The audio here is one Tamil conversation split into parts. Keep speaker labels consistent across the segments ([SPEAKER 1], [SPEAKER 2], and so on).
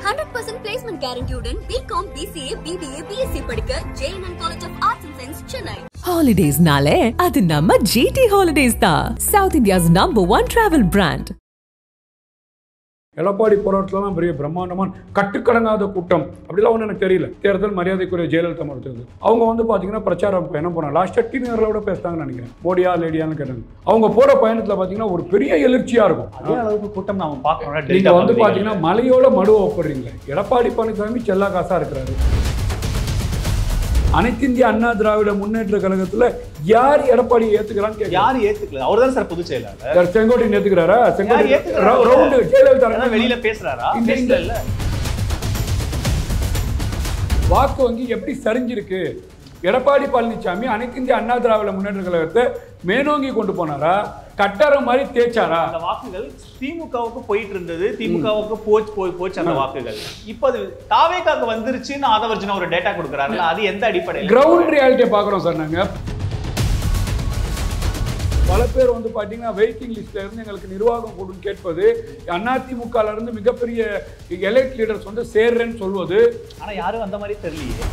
[SPEAKER 1] 100% placement guarantee-உடன் BCom, BCA, BBA, BSc படிக்க JNN College of Arts and Science, Chennai.
[SPEAKER 2] Holidays naale adu namma GT Holidays da, South India's #1 travel brand.
[SPEAKER 3] Edappadi போராட்டத்துலாம் பெரிய பிரம்மாண்டமான கட்டுக்கடங்காத கூட்டம் அப்படிலாம் ஒன்றும் எனக்கு தெரியல. தேர்தல் மரியாதைக்குரிய ஜெயலலிதா தேர்தல் அவங்க வந்து பார்த்தீங்கன்னா பிரச்சாரம் என்ன போனாங்க லாஸ்ட்டாக டீனர்களோட பேசுகிறாங்கன்னு நினைக்கிறேன். மோடியா லேடியான்னு கேட்டாங்க. அவங்க போகிற பயணத்தில் பார்த்தீங்கன்னா ஒரு பெரிய எழுச்சியாக இருக்கும்.
[SPEAKER 4] அதே அளவுக்கு கூட்டம் நம்ம பார்க்கணும்.
[SPEAKER 3] நீங்கள் வந்து பார்த்தீங்கன்னா மலையோட மடுவை ஒப்படுறீங்களே. எடப்பாடி பழனிசாமி செல்லா காசாக இருக்கிறாரு. அனைத்து இந்திய அண்ணா திராவிட முன்னேற்ற கழகத்துல யார் எடப்பாடியை ஏத்துக்கிறான்னு
[SPEAKER 4] யாரு ஏத்துக்கல? அவர் தான் சார் பொதுச் செயலாளர்.
[SPEAKER 3] செங்கோட்டையன் ஏத்துக்கிறாரா?
[SPEAKER 4] செங்கோட்டையன் வெளியில பேசுறாரா? இல்ல.
[SPEAKER 3] வாக்கு வங்கி எப்படி சரிஞ்சிருக்கு? எடப்பாடி பழனிசாமி அனைத்து இந்திய அண்ணா திராவிட முன்னேற்ற கழகத்தை மேனோங்கி கொண்டு போனாரா? கட்டாரம் மாதிரி தேய்ச்சாரா?
[SPEAKER 4] அந்த வாக்குகள் திமுகவுக்கு போயிட்டு இருந்தது, திமுகவுக்கு போச்சு அந்த வாக்குகள். இப்போ அது தாவேகாக்கு வந்துருச்சுன்னு ஆதவர்ஜுனா ஒரு டேட்டா கொடுக்குறாரு. அது எந்த அடிப்படையில்?
[SPEAKER 3] கிரவுண்ட் ரியாலிட்டியை பார்க்குறோம் சார். நாங்கள் பல பேர் வந்து பார்த்தீங்கன்னா வெயிட்டிங் லிஸ்ட்ல இருந்து எங்களுக்கு நிர்வாகம் கொடுன்னு கேட்பது, அதிமுகல இருந்து மிகப்பெரிய எலெக்ட் லீடர்ஸ் வந்து சேர்றேன்னு சொல்வது.
[SPEAKER 4] ஆனால் யாரும் அந்த மாதிரி தெரியலையே.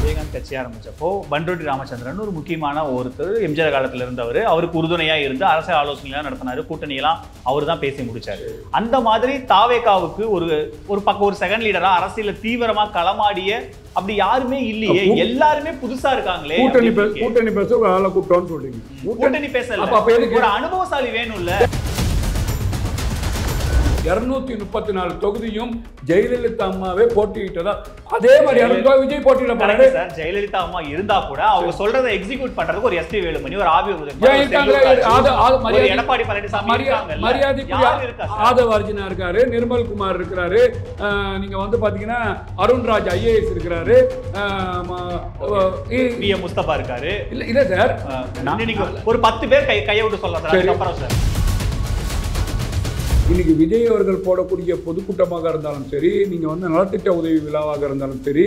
[SPEAKER 4] விஜயகாந்த் கட்சி ஆரம்பிச்சப்போ பண்ருட்டி ராமச்சந்திரன் ஒரு முக்கியமான ஒருத்தர் எம்ஜிஆர் காலத்தில் இருந்தவர். அவருக்கு உறுதுணையாக இருந்து அரசியல் ஆலோசனைலாம் நடத்தினாரு. கூட்டணியெல்லாம் அவர் தான் பேசி முடிச்சாரு. அந்த மாதிரி தாவேகாவுக்கு ஒரு பக்கம் ஒரு செகண்ட் லீடரா அரசியல தீவிரமா களமாடிய அப்படி யாருமே இல்லையே. எல்லாருமே புதுசா இருக்காங்களே.
[SPEAKER 3] கூட்டணி பேச ஒரு ஆளை கூப்பிட்டோன்னு சொல்றீங்க.
[SPEAKER 4] கூட்டணி பேசல, ஒரு அனுபவசாலி வேணும்ல.
[SPEAKER 3] 234 தொகுதியும் ஜெயலலிதா அம்மாவே போட்டியிட்டதா அதே மாதிரி விஜய் போட்டியிட போறாரு.
[SPEAKER 4] ஜெயலலிதா அம்மா இருந்தா கூட அவங்க சொல்றதை எக்ஸிக்யூட் பண்றதுக்கு ஒரு எஸ்பி வேலுமணி, ஒரு எடப்பாடி பழனிசாமி,
[SPEAKER 3] மரியாதைக்குரிய ஆதவ அர்ஜுனா இருக்காரு, நிர்மல் குமார் இருக்காரு, நீங்க வந்து பாத்தீங்கன்னா அருண்ராஜ் ஐஏஎஸ் இருக்காரு,
[SPEAKER 4] முஸ்தபா இருக்காரு.
[SPEAKER 3] இல்ல சார்,
[SPEAKER 4] ஒரு 10 பேர் கையை விட்டு சொல்லலாம் சார்.
[SPEAKER 3] இன்னைக்கு விஜய் அவர்கள் போடக்கூடிய பொதுக்கூட்டமாக இருந்தாலும் சரி, நீங்க வந்து நலத்திட்ட உதவி விழாவாக இருந்தாலும் சரி,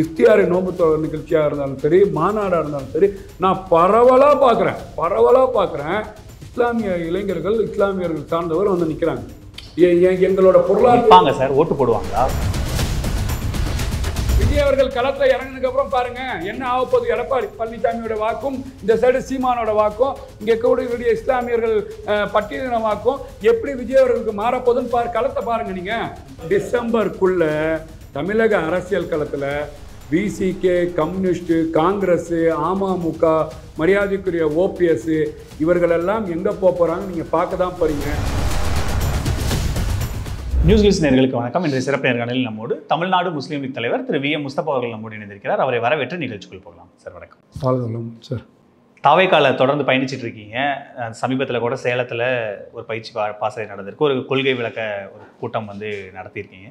[SPEAKER 3] இஃப்தியார் நோன்பு நிகழ்ச்சியாக இருந்தாலும் சரி, மாநாடாக இருந்தாலும் சரி, நான் பரவலா பார்க்குறேன். இஸ்லாமிய இளைஞர்கள், இஸ்லாமியர்கள் சார்ந்தவர் வந்து நிற்கிறாங்க. எங்களோட பொருளாதார
[SPEAKER 4] சார் ஓட்டு போடுவாங்களா?
[SPEAKER 3] விஜய் அவர்கள் களத்தில் இறங்கினதுக்கு அப்புறம் பாருங்க என்ன ஆகப்போகுது. எடப்பாடி பழனிசாமியோட வாக்கும், இந்த சைடு சீமானோட வாக்கும், இங்கே இருக்கக்கூடிய இஸ்லாமியர்கள் பட்டியலின வாக்கும் எப்படி விஜய் அவர்களுக்கு மாறப்போகுதுன்னு களத்தை பாருங்க. நீங்க டிசம்பருக்குள்ள தமிழக அரசியல் களத்தில் விசிகே, கம்யூனிஸ்ட், காங்கிரஸ், அமமுக, மரியாதைக்குரிய ஓபிஎஸ் இவர்களெல்லாம் எங்கே போகிறாங்க நீங்கள் பார்க்க தான் போறீங்க.
[SPEAKER 4] நியூஸ் கிளிஸ் நேயர்களுக்கு வணக்கம். இன்றைய சிறப்பு நேர்காணலில் நம்மோடு தமிழ்நாடு முஸ்லீம் லீக் தலைவர் திரு வி. எம். முஸ்தபா அவர்கள் நம்மோடு இணைந்திருக்கிறார். அவரை வரவேற்று நிகழ்ச்சிக்குள் போகலாம். சார் வணக்கம்.
[SPEAKER 3] சார்,
[SPEAKER 4] தாவேகால தொடர்ந்து பயணிச்சுட்டு இருக்கீங்க. சமீபத்தில் கூட சேலத்தில் ஒரு பயிற்சி பாசறை நடந்திருக்கு. ஒரு கொள்கை விளக்க ஒரு கூட்டம் வந்து நடத்தியிருக்கீங்க.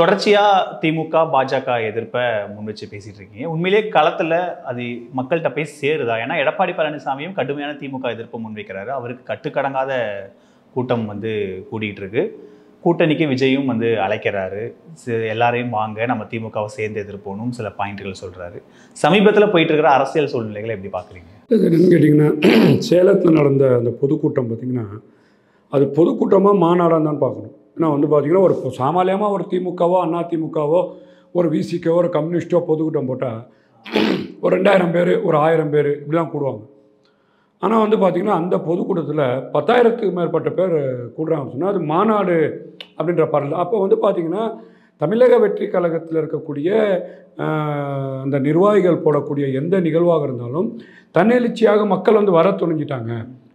[SPEAKER 4] தொடர்ச்சியாக திமுக பாஜக எதிர்ப்பை முன் வச்சு பேசிகிட்டு இருக்கீங்க. உண்மையிலே களத்தில் அது மக்கள்கிட்ட போய் சேருதா? ஏன்னா எடப்பாடி பழனிசாமியும் கடுமையான திமுக எதிர்ப்பை முன்வைக்கிறாரு. அவருக்கு கட்டுக்கடங்காத கூட்டம் வந்து கூடிகிட்டு இருக்கு. கூட்டணிக்கு விஜயும் வந்து அழைக்கிறாரு. எல்லாரையும் வாங்க, நம்ம திமுகவை சேர்ந்து எதிர்ப்போனும் சில பாயிண்ட்கள் சொல்கிறாரு. சமீபத்தில் போயிட்டு இருக்கிற அரசியல் சூழ்நிலைகளை எப்படி பார்க்குறீங்க?
[SPEAKER 3] என்னன்னு கேட்டிங்கன்னா, சேலத்தில் நடந்த அந்த பொதுக்கூட்டம் பார்த்திங்கன்னா அது பொதுக்கூட்டமாக மாநாடாக தான் பார்க்கணும். ஏன்னா வந்து பார்த்திங்கன்னா ஒரு சாமானியமாக ஒரு திமுகவோ அண்ணா திமுகவோ ஒரு விசிக்கவோ ஒரு கம்யூனிஸ்டோ பொதுக்கூட்டம் போட்டால் ஒரு 2000 பேர், ஒரு 1000 பேர் இப்படி தான் கூடுவாங்க. ஆனால் வந்து பார்த்திங்கன்னா அந்த பொதுக்கூட்டத்தில் 10,000க்கு மேற்பட்ட பேர் கூடுறாங்கன்னு சொன்னால் அது மாநாடு அப்படின்ற பாடல். அப்போ வந்து பார்த்திங்கன்னா தமிழக வெற்றி கழகத்தில் இருக்கக்கூடிய அந்த நிர்வாகிகள் போடக்கூடிய எந்த நிகழ்வாக இருந்தாலும் தன்னெழுச்சியாக மக்கள் வந்து வர துணிஞ்சிட்டாங்க.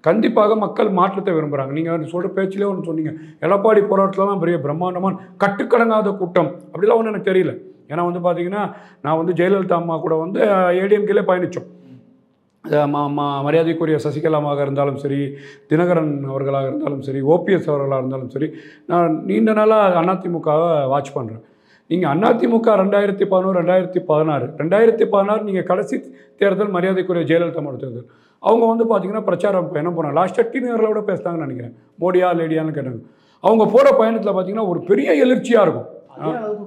[SPEAKER 3] கண்டிப்பாக மக்கள் மாற்றத்தை விரும்புகிறாங்க. நீங்கள் வந்து சொல்கிற பேச்சிலே ஒன்று சொன்னீங்க, எடப்பாடி போராட்டத்துலாம் பெரிய பிரம்மாண்டமான கட்டுக்கடங்காத கூட்டம் அப்படிலாம் ஒன்றும் எனக்கு தெரியல. ஏன்னா வந்து பார்த்திங்கன்னா நான் வந்து ஜெயலலிதா அம்மா கூட வந்து ஏடிஎம்கேலே பயணித்தோம். மரியாதைக்குரிய சசிகலாமாக இருந்தாலும் சரி, தினகரன் அவர்களாக இருந்தாலும் சரி, ஓபிஎஸ் அவர்களாக இருந்தாலும் சரி, நான் நீண்ட நாளாக அதிமுகவை வாட்ச் பண்ணுறேன். நீங்கள் அதிமுக 2011, 2016 நீங்கள் கடைசி தேர்தல் மரியாதைக்குரிய ஜெயலலிதா தேர்தல் அவங்க வந்து பார்த்திங்கன்னா பிரச்சாரம் என்ன போனாங்க லாஸ்ட்டாக டீனர்களோட பேசுகிறாங்கன்னு நினைக்கிறேன். மோடியா லேடியான்னு கேட்டாங்க. அவங்க போகிற பயணத்தில் பார்த்திங்கன்னா ஒரு பெரிய எழுச்சியாக இருக்கும்.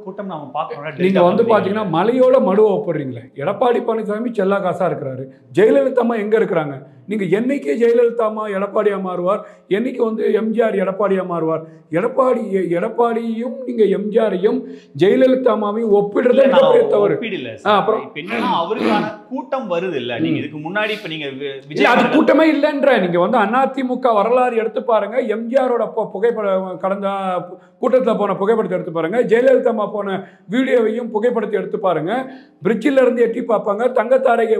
[SPEAKER 4] கூட்டம் நாம பார்க்கணும்.
[SPEAKER 3] நீங்க வந்து பாத்தீங்கன்னா மலையோட மடுவை ஒப்படுறீங்களே. எடப்பாடி பழனிசாமி செல்லா காசா இருக்கிறாரு. ஜெயலலிதா அம்மா எங்க இருக்கிறாங்க? நீங்கள் என்னைக்கு ஜெயலலிதாமா எடப்பாடியாக மாறுவார், என்னைக்கு வந்து எம்ஜிஆர் எடப்பாடியாக மாறுவார்? எடப்பாடியும் நீங்கள் எம்ஜிஆரையும் ஜெயலலிதாமாவையும் ஒப்பிடுறது தவறு.
[SPEAKER 4] அப்புறம் அவருக்கான கூட்டம் வருது இல்ல, நீங்க இதுக்கு முன்னாடி இப்ப நீங்க விஜய்
[SPEAKER 3] அது கூட்டமே இல்லைன்ற நீங்க வந்து அதிமுக வரலாறு எடுத்து பாருங்க. எம்ஜிஆரோட புகைப்படம் கடந்த கூட்டத்தில் போன புகைப்படத்தை எடுத்து பாருங்க, ஜெயலலிதா போன வீடியோவையும் புகைப்படத்தை எடுத்து பாருங்க. பிரிட்ஜில் இருந்து எட்டி பார்ப்பாங்க, தங்கத்தாரகை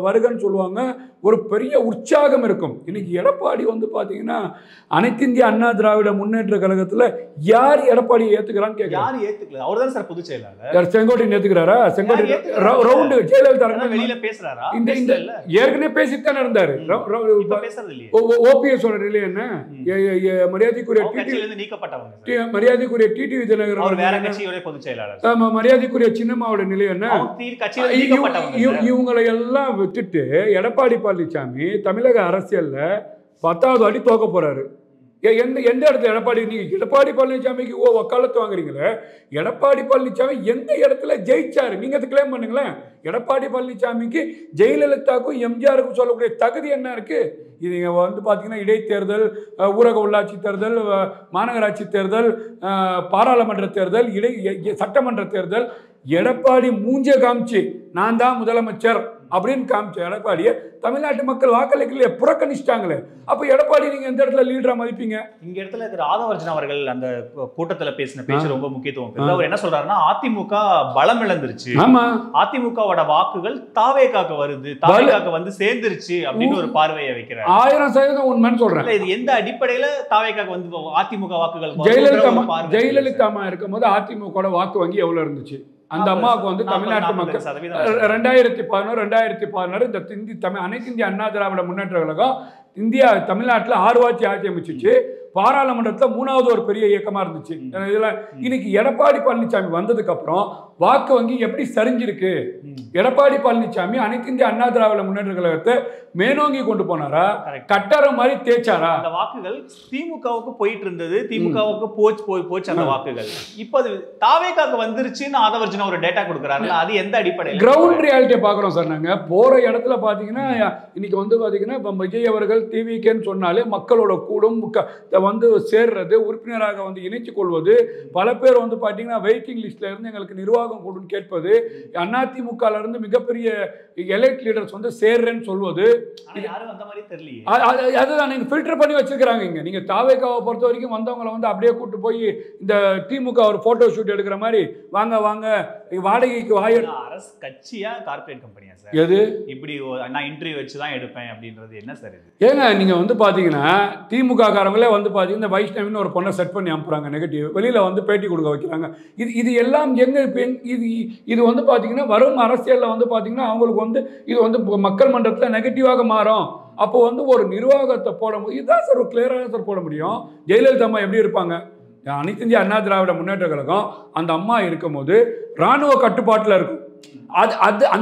[SPEAKER 3] வருகன்னு சொல்லுவாங்க, ஒரு பெரிய உற்சாகம் இருக்கும். இன்னைக்கு எடப்பாடி வந்து பார்த்தீங்கன்னா அனைத்து இந்திய அண்ணா திராவிட முன்னேற்ற கழகத்தில் யார் எடப்பாடியை ஏத்துக்கிறான்னு கேட்க,
[SPEAKER 4] யார் ஏத்துக்கல? அவர் தான் சார் பொதுச் செயலாளர்.
[SPEAKER 3] செங்கோட்டையன் ஏத்துக்கிறாரா? செங்கோட்டையன் ரவுண்டு ஜெயலலிதா
[SPEAKER 4] வெளியில பேசுறாரா?
[SPEAKER 3] இந்த ஏற்கனவே பேசிட்டு தானே இருந்தாரு. ஓபிஎஸ் நிலை என்ன? மரியாதைக்குரிய டிடிவி தினகரன் மரியாதைக்குரிய சின்னம்மாவோட நிலை என்ன? இவங்களை எல்லாம் விட்டுட்டு எடப்பாடி பழனிசாமி தமிழக அரசியல்ல 10வது அடி தோக்க போறாரு. எந்த இடத்துல எடப்பாடி, நீங்க எடப்பாடி பழனிசாமிக்கு வக்காலத்து வாங்குறீங்களே, எடப்பாடி பழனிசாமி எந்த இடத்துல ஜெயிச்சாரு நீங்க அதை கிளைம் பண்ணுங்களேன். எடப்பாடி பழனிசாமிக்கு ஜெயலலிதாவுக்கும் எம்ஜிஆருக்கும் சொல்லக்கூடிய தகுதி என்ன இருக்கு? இது நீங்கள் வந்து பார்த்தீங்கன்னா இடைத்தேர்தல், ஊரக உள்ளாட்சி தேர்தல், மாநகராட்சி தேர்தல், பாராளுமன்ற தேர்தல், சட்டமன்ற தேர்தல், எடப்பாடி மூஞ்ச காமிச்சு நான் தான் முதலமைச்சர் அப்படின்னு காமிச்ச எடப்பாடியை தமிழ்நாட்டு மக்கள் வாக்களிக்கலையே, புறக்கணிச்சிட்டாங்களே. அப்போ எடப்பாடி நீங்க எந்த இடத்துல லீடரா மதிப்பீங்க?
[SPEAKER 4] இங்க இடத்துல திரு ஆதவர்ஜன் அவர்கள் அந்த கூட்டத்துல பேசின பேச்சு ரொம்ப முக்கியத்துவம். அவர் என்ன சொல்றாருன்னா, அதிமுக பலம் இழந்துருச்சு, அதிமுகவோட வாக்குகள் தாவேகாக்கு வருது, தாவேகாக்கு வந்து சேர்ந்துருச்சு அப்படின்னு ஒரு பார்வையை வைக்கிறார்.
[SPEAKER 3] 1000% உண்மைன்னு சொல்றேன்.
[SPEAKER 4] இது எந்த அடிப்படையில தாவேகாக்கு வந்து அதிமுக வாக்குகள்?
[SPEAKER 3] ஜெயலலிதா இருக்கும் போது அதிமுக வாக்கு வங்கி எவ்வளவு இருந்துச்சு? அந்த அம்மாவுக்கு வந்து தமிழ்நாட்டு மக்கள் 2011 2016 அனைத்து இந்திய அண்ணா திராவிட முன்னேற்ற கழகம் தமிழ்நாட்டில் 6 ஆட்சி அமைச்சிச்சு. பாராளுமன்றத்தில் 3வது ஒரு பெரிய இயக்கமா இருந்துச்சு. இதுல இன்னைக்கு எடப்பாடி பழனிசாமி வந்ததுக்கு அப்புறம் வாக்கு வங்கி எப்படி சரிஞ்சிருக்கு? எடப்பாடி பழனிசாமி அனைத்து இந்திய அண்ணா திராவிட முன்னேற்ற கழகத்தை மேனோங்கி கொண்டு போனாரா, கட்டரம் மாதிரி தேய்ச்சாரா?
[SPEAKER 4] அந்த வாக்குகள் திமுகவுக்கு போயிட்டு இருந்தது, திமுகவுக்கு போச்சு அந்த வாக்குகள். இப்போ அது தாவேகாக்கு வந்துருச்சுன்னு ஆதவர்ஜன் ஒரு டேட்டா கொடுக்குறாரு. அது எந்த அடிப்படையில்?
[SPEAKER 3] கிரவுண்ட் ரியாலிட்டியை பார்க்குறோம் சார். நாங்கள் போகிற இடத்துல பார்த்தீங்கன்னா இன்னைக்கு வந்து பார்த்தீங்கன்னா இப்போ விஜய் அவர்கள் டிவிக்கேன்னு சொன்னாலே மக்களோட கூடும் வந்து சேர்றது, உறுப்பினராக வந்து இணைச்சு கொள்வது, பல பேர் வந்து பார்த்தீங்கன்னா வெயிட்டிங் லிஸ்ட்ல இருந்து எங்களுக்கு நிர்வாகம் கொடுன்னு கேட்பது, அதிமுகல இருந்து மிகப்பெரிய எலைட் லீடர்ஸ் வந்து சேர்றேன்னு சொல்வது, அதுதான் நீங்க ஃபில்டர் பண்ணி வச்சிருக்காங்க. இங்க நீங்க தாவேகாவை பொறுத்த வரைக்கும் வந்தவங்களை வந்து அப்படியே கூட்டு போய் இந்த திமுக ஒரு போட்டோ ஷூட் எடுக்கிற மாதிரி வாங்க வாங்க வாடகைக்கு
[SPEAKER 4] அரசு கட்சியா கார்ப்பரேட் கம்பெனியா சார்?
[SPEAKER 3] எது
[SPEAKER 4] இப்படி நான் இன்டர்வியூ வச்சு தான் எடுப்பேன் அப்படின்றது என்ன சார் இது?
[SPEAKER 3] ஏங்க நீங்க வந்து பாத்தீங்கன்னா திமுக காரங்களே வந்து பாத்தீங்கன்னா வைஷ்ணவின்னு ஒரு பொண்ணை செட் பண்ணி அனுப்புறாங்க, நெகட்டிவ் வெளியில வந்து பேட்டி கொடுக்க வைக்கிறாங்க. இது எல்லாம் எங்க இது வந்து பாத்தீங்கன்னா வரும் அரசியல்ல வந்து பாத்தீங்கன்னா அவங்களுக்கு வந்து இது வந்து மக்கள் மன்றத்துல நெகட்டிவாக மாறும். அப்போ வந்து ஒரு நிர்வாகத்தை போட முடியும். இதுதான் சார் ஒரு கிளியரான சார் போட முடியும். ஜெயலலிதா அம்மா எப்படி இருப்பாங்க? அனைத்து இந்திய அண்ணா திராவிட முன்னேற்ற கழகம் அந்த அம்மா இருக்கும் போது ராணுவ கட்டுப்பாட்டுல இருக்கும்.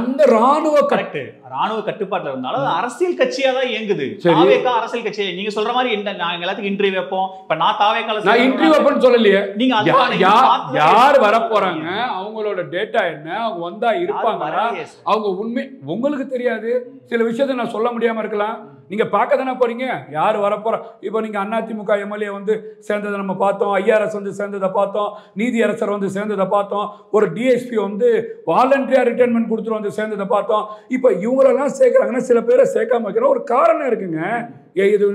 [SPEAKER 3] அந்த ராணுவ
[SPEAKER 4] கட்டுப்பாட்டுல இருந்தாலும் அரசியல் கட்சியா தான் இயங்குது. தாவேகா அரசியல் கட்சி. நீங்க சொல்ற மாதிரி நாங்க எல்லாத்துக்கும் இன்டர்வியூ வைப்போம். இப்ப நான் தாவேகால
[SPEAKER 3] நான் இன்டர்வியூ வைப்பேன்னு சொல்லலையே. நீங்க யார் வர போறாங்க, அவங்களோட டேட்டா என்ன, அவங்க வந்தா இருப்பாங்களா, அவங்க உண்மை உங்களுக்கு தெரியாது. சில விஷயத்தை நான் சொல்ல முடியாம இருக்கலாம். நீங்க பார்க்க தானே போறீங்க யார் வரப்போற. இப்போ நீங்க அதிமுக எம்எல்ஏ வந்து சேர்ந்ததை நம்ம பார்த்தோம், ஐஆர்எஸ் வந்து சேர்ந்ததை பார்த்தோம், நீதியரசர் வந்து சேர்ந்ததை பார்த்தோம், ஒரு டிஎஸ்பி வந்து வாலண்டரியா ரிட்டைர்மெண்ட் கொடுத்துட்டு வந்து சேர்ந்ததை பார்த்தோம். இப்போ இவங்களெல்லாம் சேர்க்குறாங்கன்னா சில பேரை சேர்க்காம வைக்கிற ஒரு காரணம் இருக்குங்க. இது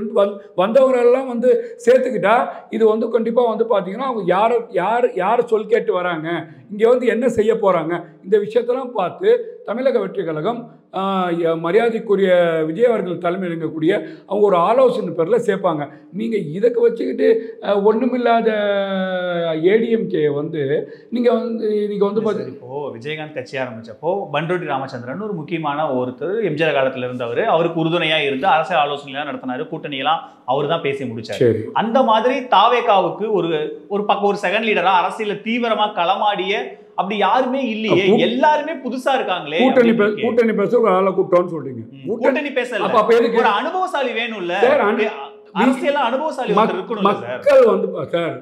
[SPEAKER 3] வந்தவங்களெல்லாம் வந்து சேர்த்துக்கிட்டா இது வந்து கண்டிப்பாக வந்து பார்த்தீங்கன்னா அவங்க யார் சொல் கேட்டு வராங்க, இங்கே வந்து என்ன செய்ய போகிறாங்க, இந்த விஷயத்தெல்லாம் பார்த்து தமிழக வெற்றி கழகம் மரியாதைக்குரிய விஜய் அவர்கள் தலைமையில் இருக்கக்கூடிய அவங்க ஒரு ஆலோசனை பேரில் சேர்ப்பாங்க. நீங்கள் இதுக்கு வச்சுக்கிட்டு ஒன்றுமில்லாத ஏடிஎம்கே வந்து நீங்கள் வந்து பார்த்தீங்கன்னா
[SPEAKER 4] இப்போது விஜயகாந்த் கட்சி ஆரம்பித்தப்போ பண்ருட்டி ராமச்சந்திரன் ஒரு முக்கியமான ஒருத்தர் எம்ஜிஆர் காலத்தில் இருந்தவர், அவருக்கு உறுதுணையாக இருந்து அரசியல் ஆலோசனைலாம் நடத்தினார், கூட்டணியெல்லாம் அவர் தான் பேசி முடிச்சார். அந்த மாதிரி தாவேகாவுக்கு ஒரு செகண்ட் லீடரா அரசியல் தீவிரமா களமாடிய அப்படி யாருமே இல்லையே, எல்லாருமே புதுசா இருக்காங்களே.
[SPEAKER 3] கூட்டணி பேச ஒரு ஆளை கூட்டம்னு சொல்றீங்க.
[SPEAKER 4] கூட்டணி பேசல, ஒரு அனுபவசாலி வேணும்ல, அரசியல் அனுபவசாலி
[SPEAKER 3] மக்கள் வந்து சார்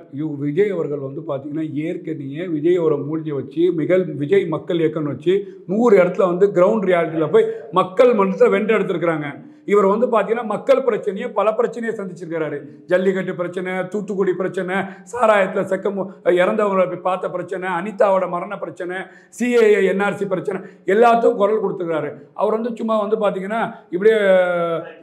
[SPEAKER 3] விஜய் அவர்கள் வந்து பாத்தீங்கன்னா ஏற்கனவே விஜயோட மூழ்கி வச்சு விஜய் மக்கள் இயக்கம்னு வச்சு 100 இடத்துல வந்து கிரவுண்ட் ரியாலிட்டியில போய் மக்கள் மனத்தை வென்று எடுத்திருக்கிறாங்க. இவர் வந்து பார்த்தீங்கன்னா மக்கள் பிரச்சனையை பல பிரச்சனையை சந்திச்சிருக்கிறாரு. ஜல்லிக்கட்டு பிரச்சனை, தூத்துக்குடி பிரச்சனை, சாராயத்தில் இறந்தவங்களை போய் பார்த்த பிரச்சனை, அனிதாவோட மரண பிரச்சனை, சிஏஏ என்ஆர்சி பிரச்சனை, எல்லாத்துக்கும் குரல் கொடுத்துருக்காரு. அவர் வந்து சும்மா வந்து பார்த்தீங்கன்னா இப்படியே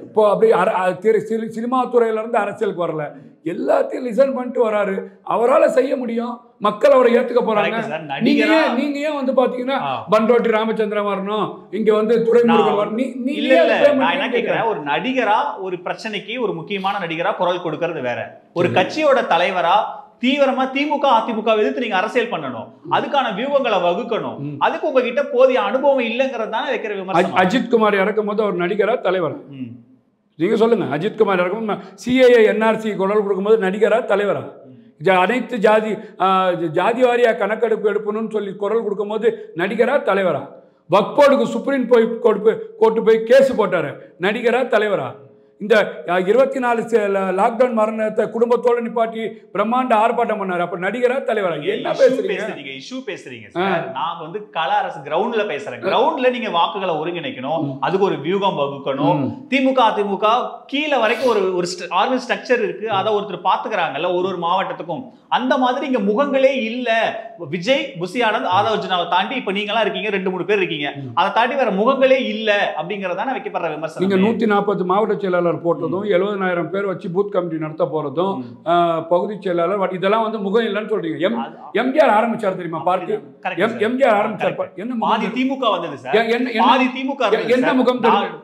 [SPEAKER 3] இப்போ அப்படியே சினிமா துறையிலேருந்து அரசியலுக்கு வரல, எல்லாத்தையும் லிசன் பண்ணிட்டு வராரு. அவரால் செய்ய முடியும், மக்கள் அவரை ஏத்துக்க போறாங்க. நீங்க ஏன் வந்து பாத்தீங்கன்னா பண்டோட்டி ராமச்சந்திரன் வரணும், இங்க வந்து துரைமுருகன் வரணும்?
[SPEAKER 4] ஒரு நடிகரா ஒரு பிரச்சனைக்கு ஒரு முக்கியமான நடிகரா குரல் கொடுக்கறது வேற, ஒரு கட்சியோட தலைவரா தீவிரமா திமுக அதிமுக எதிர்த்து நீங்க அரசியல் பண்ணணும், அதுக்கான வியூகங்களை வகுக்கணும். அதுக்கு உங்ககிட்ட போதிய அனுபவம் இல்லைங்கிறது தானே வைக்கிற விமர்சனம்.
[SPEAKER 3] அஜித்குமார் இறக்கும் போது அவர் நடிகரா தலைவரா? நீங்க சொல்லுங்க. அஜித்குமார் இறக்கும் சிஏஏ என்ஆர்சி குரல் கொடுக்கும்போது நடிகரா தலைவரா? அனைத்து ஜாதி வாரியா கணக்கெடுப்பு எடுக்கணும்னு சொல்லி குரல் கொடுக்கும்போது நடிகரா தலைவரா? வக்போர்டுக்கு சுப்ரீம் கோர்ட்டு போய் கேஸ் போட்டாரு, நடிகரா தலைவரா? இந்த 24 லாக்டவுன் மரணத்தை குடும்பத்தோட நிப்பாட்டி பிரம்மாண்ட ஆர்ப்பாட்டம் பண்ணாரு, அப்ப நடிகரா தலைவரா? என்ன பேசுறீங்க?
[SPEAKER 4] இஷ்யூ பேசுறீங்க சார். நான் வந்து கள அரசு கிரவுண்ட்ல பேசுறேன். கிரவுண்ட்ல நீங்க வாக்குகளை ஒருங்கிணைக்கணும், அதுக்கு ஒரு வியூகம் வகுக்கணும். திமுக அதிமுக கீழே வரைக்கும் ஒரு ஆர்மி ஸ்ட்ரக்சர் இருக்கு, அதை ஒருத்தர் பாத்துக்கிறாங்கல்ல ஒரு மாவட்டத்துக்கும். அந்த மாதிரி இங்க முகங்களே இல்ல. விஜய், புசி ஆனந்த், ஆதவ் அர்ஜுனாவை தாண்டி இப்ப நீங்க எல்லாம் இருக்கீங்க, 2-3 பேர் இருக்கீங்க, அதை தாண்டி வேற முகங்களே இல்ல அப்படிங்கறதான வைக்கப்படுற விமர்சனம்.
[SPEAKER 3] நீங்க 140 மாவட்ட செயலாளர் போட்டதும் 70,000 பேர் வச்சு பூத் கமிட்டி நடத்த போறதும் பகுதி செயலாளர், இதெல்லாம் வந்து முகம் இல்லைன்னு சொல்றீங்க. எம்ஜிஆர் ஆரம்பிச்சார் தெரியுமா பார்ட்டி? எம்ஜிஆர் ஆரம்பிச்சார். என்ன
[SPEAKER 4] பாதி திமுக வந்தது சார், பாதி திமுக
[SPEAKER 3] என்ன முகம் தெரியும்?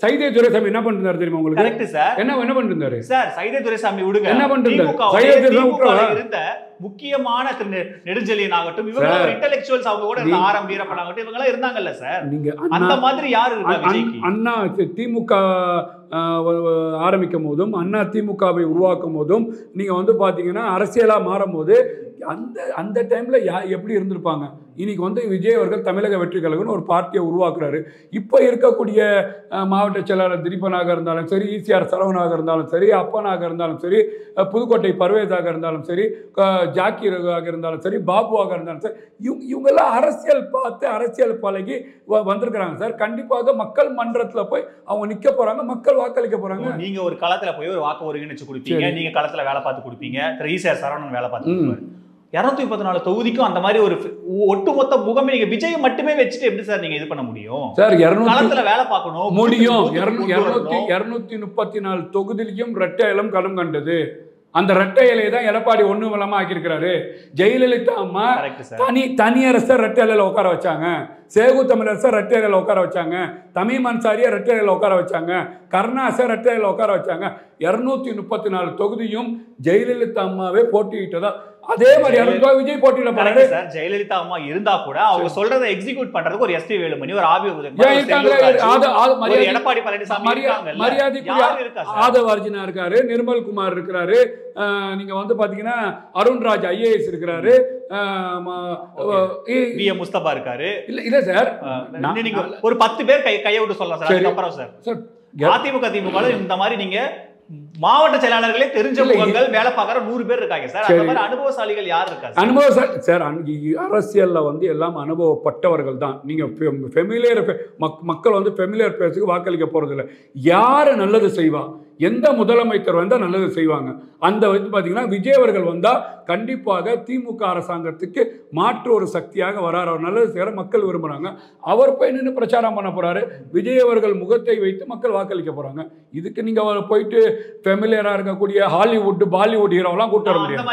[SPEAKER 3] சைதே துரைசாமி என்ன பண்ணிருந்தாரு தெரியுமா உங்களுக்கு? என்ன பண்ணிருந்தாரு சார்?
[SPEAKER 4] சைதே துரைசாமி விடுங்க,
[SPEAKER 3] என்ன பண்ணிருந்தாரு?
[SPEAKER 4] இருந்த முக்கியமான நெடுஞ்செழியன் ஆகட்டும், இவங்க ஒரு இன்டெலெக்சுவல்ஸ் அவங்க கூட இருந்த ஆரம் வீரப்பன் ஆகட்டும், இவங்க எல்லாம் இருந்தாங்கல்ல சார். நீங்க அந்த மாதிரி யாரு
[SPEAKER 3] அண்ணா திமுக ஆரம்பிக்கும் போதும் அண்ணா திமுகவை உருவாக்கும் போதும் நீங்க வந்து பாத்தீங்கன்னா அரசியலா மாறும் போது அந்த டைம்ல எப்படி இருந்திருப்பாங்க? இன்னைக்கு வந்து விஜய் அவர்கள் தமிழக வெற்றி கழகம்னு ஒரு பார்ட்டியை உருவாக்குறாரு. இப்போ இருக்கக்கூடிய மாவட்ட செயலாளர் திலீபனாக இருந்தாலும் சரி, ஈசிஆர் சரவணாக இருந்தாலும் சரி, அப்பனாக இருந்தாலும் சரி, புதுக்கோட்டை பர்வேஸாக இருந்தாலும் சரி, ஜாக்கீராக இருந்தாலும் சரி, பாபுவாக இருந்தாலும் சரி, இவங்கெல்லாம் அரசியல் பார்த்து அரசியல் பழகி வந்திருக்கிறாங்க சார். கண்டிப்பாக மக்கள் மன்றத்தில் போய் அவங்க நிற்க போறாங்க, மக்கள் வாக்களிக்க போறாங்க.
[SPEAKER 4] நீங்க ஒரு களத்துல போய் ஒரு வாக்கு ஒருங்கிணைச்சு கொடுப்பீங்க, நீங்க களத்துல வேலை பார்த்து கொடுப்பீங்க, ஈசிஆர் சரவணன் வேலை பார்த்து 234 தொகுதிக்கும் அந்த மாதிரி ஒரு ஒட்டுமொத்த முகமே நீங்க விஜய் மட்டுமே வச்சுட்டு எப்படி சார் நீங்க இது பண்ண முடியும்
[SPEAKER 3] சார்?
[SPEAKER 4] களத்துல வேலை பார்க்கணும்
[SPEAKER 3] முடியும். 234 தொகுதியிலும் இரட்டை இலம் களம் கண்டது. அந்த இரட்டை இலையை தான் எடப்பாடி ஒண்ணு வளமா ஆக்கியிருக்கிறாரு. ஜெயலலிதா அம்மா தனியரசர் இரட்டை இலையில உட்கார வச்சாங்க, சேகு தமிழரசர் இரட்டை இலையில உட்கார வச்சாங்க, தமிழ் அன்சாரியா இரட்டை இலையில உட்கார வச்சாங்க, கருணாசர் இரட்டை இலையில உட்கார வச்சாங்க. 234 தொகுதியும் ஜெயலலிதா அம்மாவே போட்டியிட்டதா. அதே மாதிரி விஜய் போட்டியில போறாரு
[SPEAKER 4] சார். ஜெயலலிதா அம்மா இருந்தா கூட அவங்க சொல்றதை எக்ஸிக்யூட் பண்றதுக்கு ஒரு எஸ்பி வேலுமணி, ஒரு ஆபி எடப்பாடி பழனிசாமி,
[SPEAKER 3] மரியாதைக்குரிய ஆதவ் அர்ஜுனா இருக்காரு, நிர்மல் குமார் இருக்கிறாரு, நீங்க வந்து பாத்தீங்கன்னா அருண்ராஜ் ஐஏஎஸ் இருக்கிறாரு,
[SPEAKER 4] முஸ்தபா இருக்காரு.
[SPEAKER 3] இல்ல சார்,
[SPEAKER 4] நீங்க ஒரு 10 பேர் கையை விட்டு சொல்லலாம் சார். அதுக்கப்புறம் சார் அதிமுக திமுக இந்த மாதிரி நீங்க மாவட்ட செயலாளர்களே தெரிஞ்ச முகங்கள் வேலை பார்க்குற 100 பேர் இருக்காங்க சார். அந்த மாதிரி அனுபவசாலிகள் யார் இருக்காங்க?
[SPEAKER 3] அனுபவசாலி சார், அரசியல்ல வந்து எல்லாம் அனுபவப்பட்டவர்கள் தான். நீங்க ஃபெமிலியர் மக்கள் வந்து ஃபெமிலியர் பேசுக்கு வாக்களிக்க போறது இல்லை. யாரு நல்லது செய்வா, எந்த முதலமைச்சர் வந்தால் நல்லது செய்வாங்க. அந்த வந்து பார்த்தீங்கன்னா விஜய் அவர்கள் வந்தால் கண்டிப்பாக திமுக அரசாங்கத்துக்கு மாற்று ஒரு சக்தியாக வராரு. அவர் நல்லது செய்கிற மக்கள் விரும்புகிறாங்க. அவர் போய் நின்று பிரச்சாரம் பண்ண போகிறாரு. விஜய் அவர்கள் முகத்தை வைத்து மக்கள் வாக்களிக்க போகிறாங்க. இதுக்கு நீங்கள் போயிட்டு ஃபெமிலியராக இருக்கக்கூடிய ஹாலிவுட் பாலிவுட் ஹீரோலாம் கூட்டு வர முடியாது.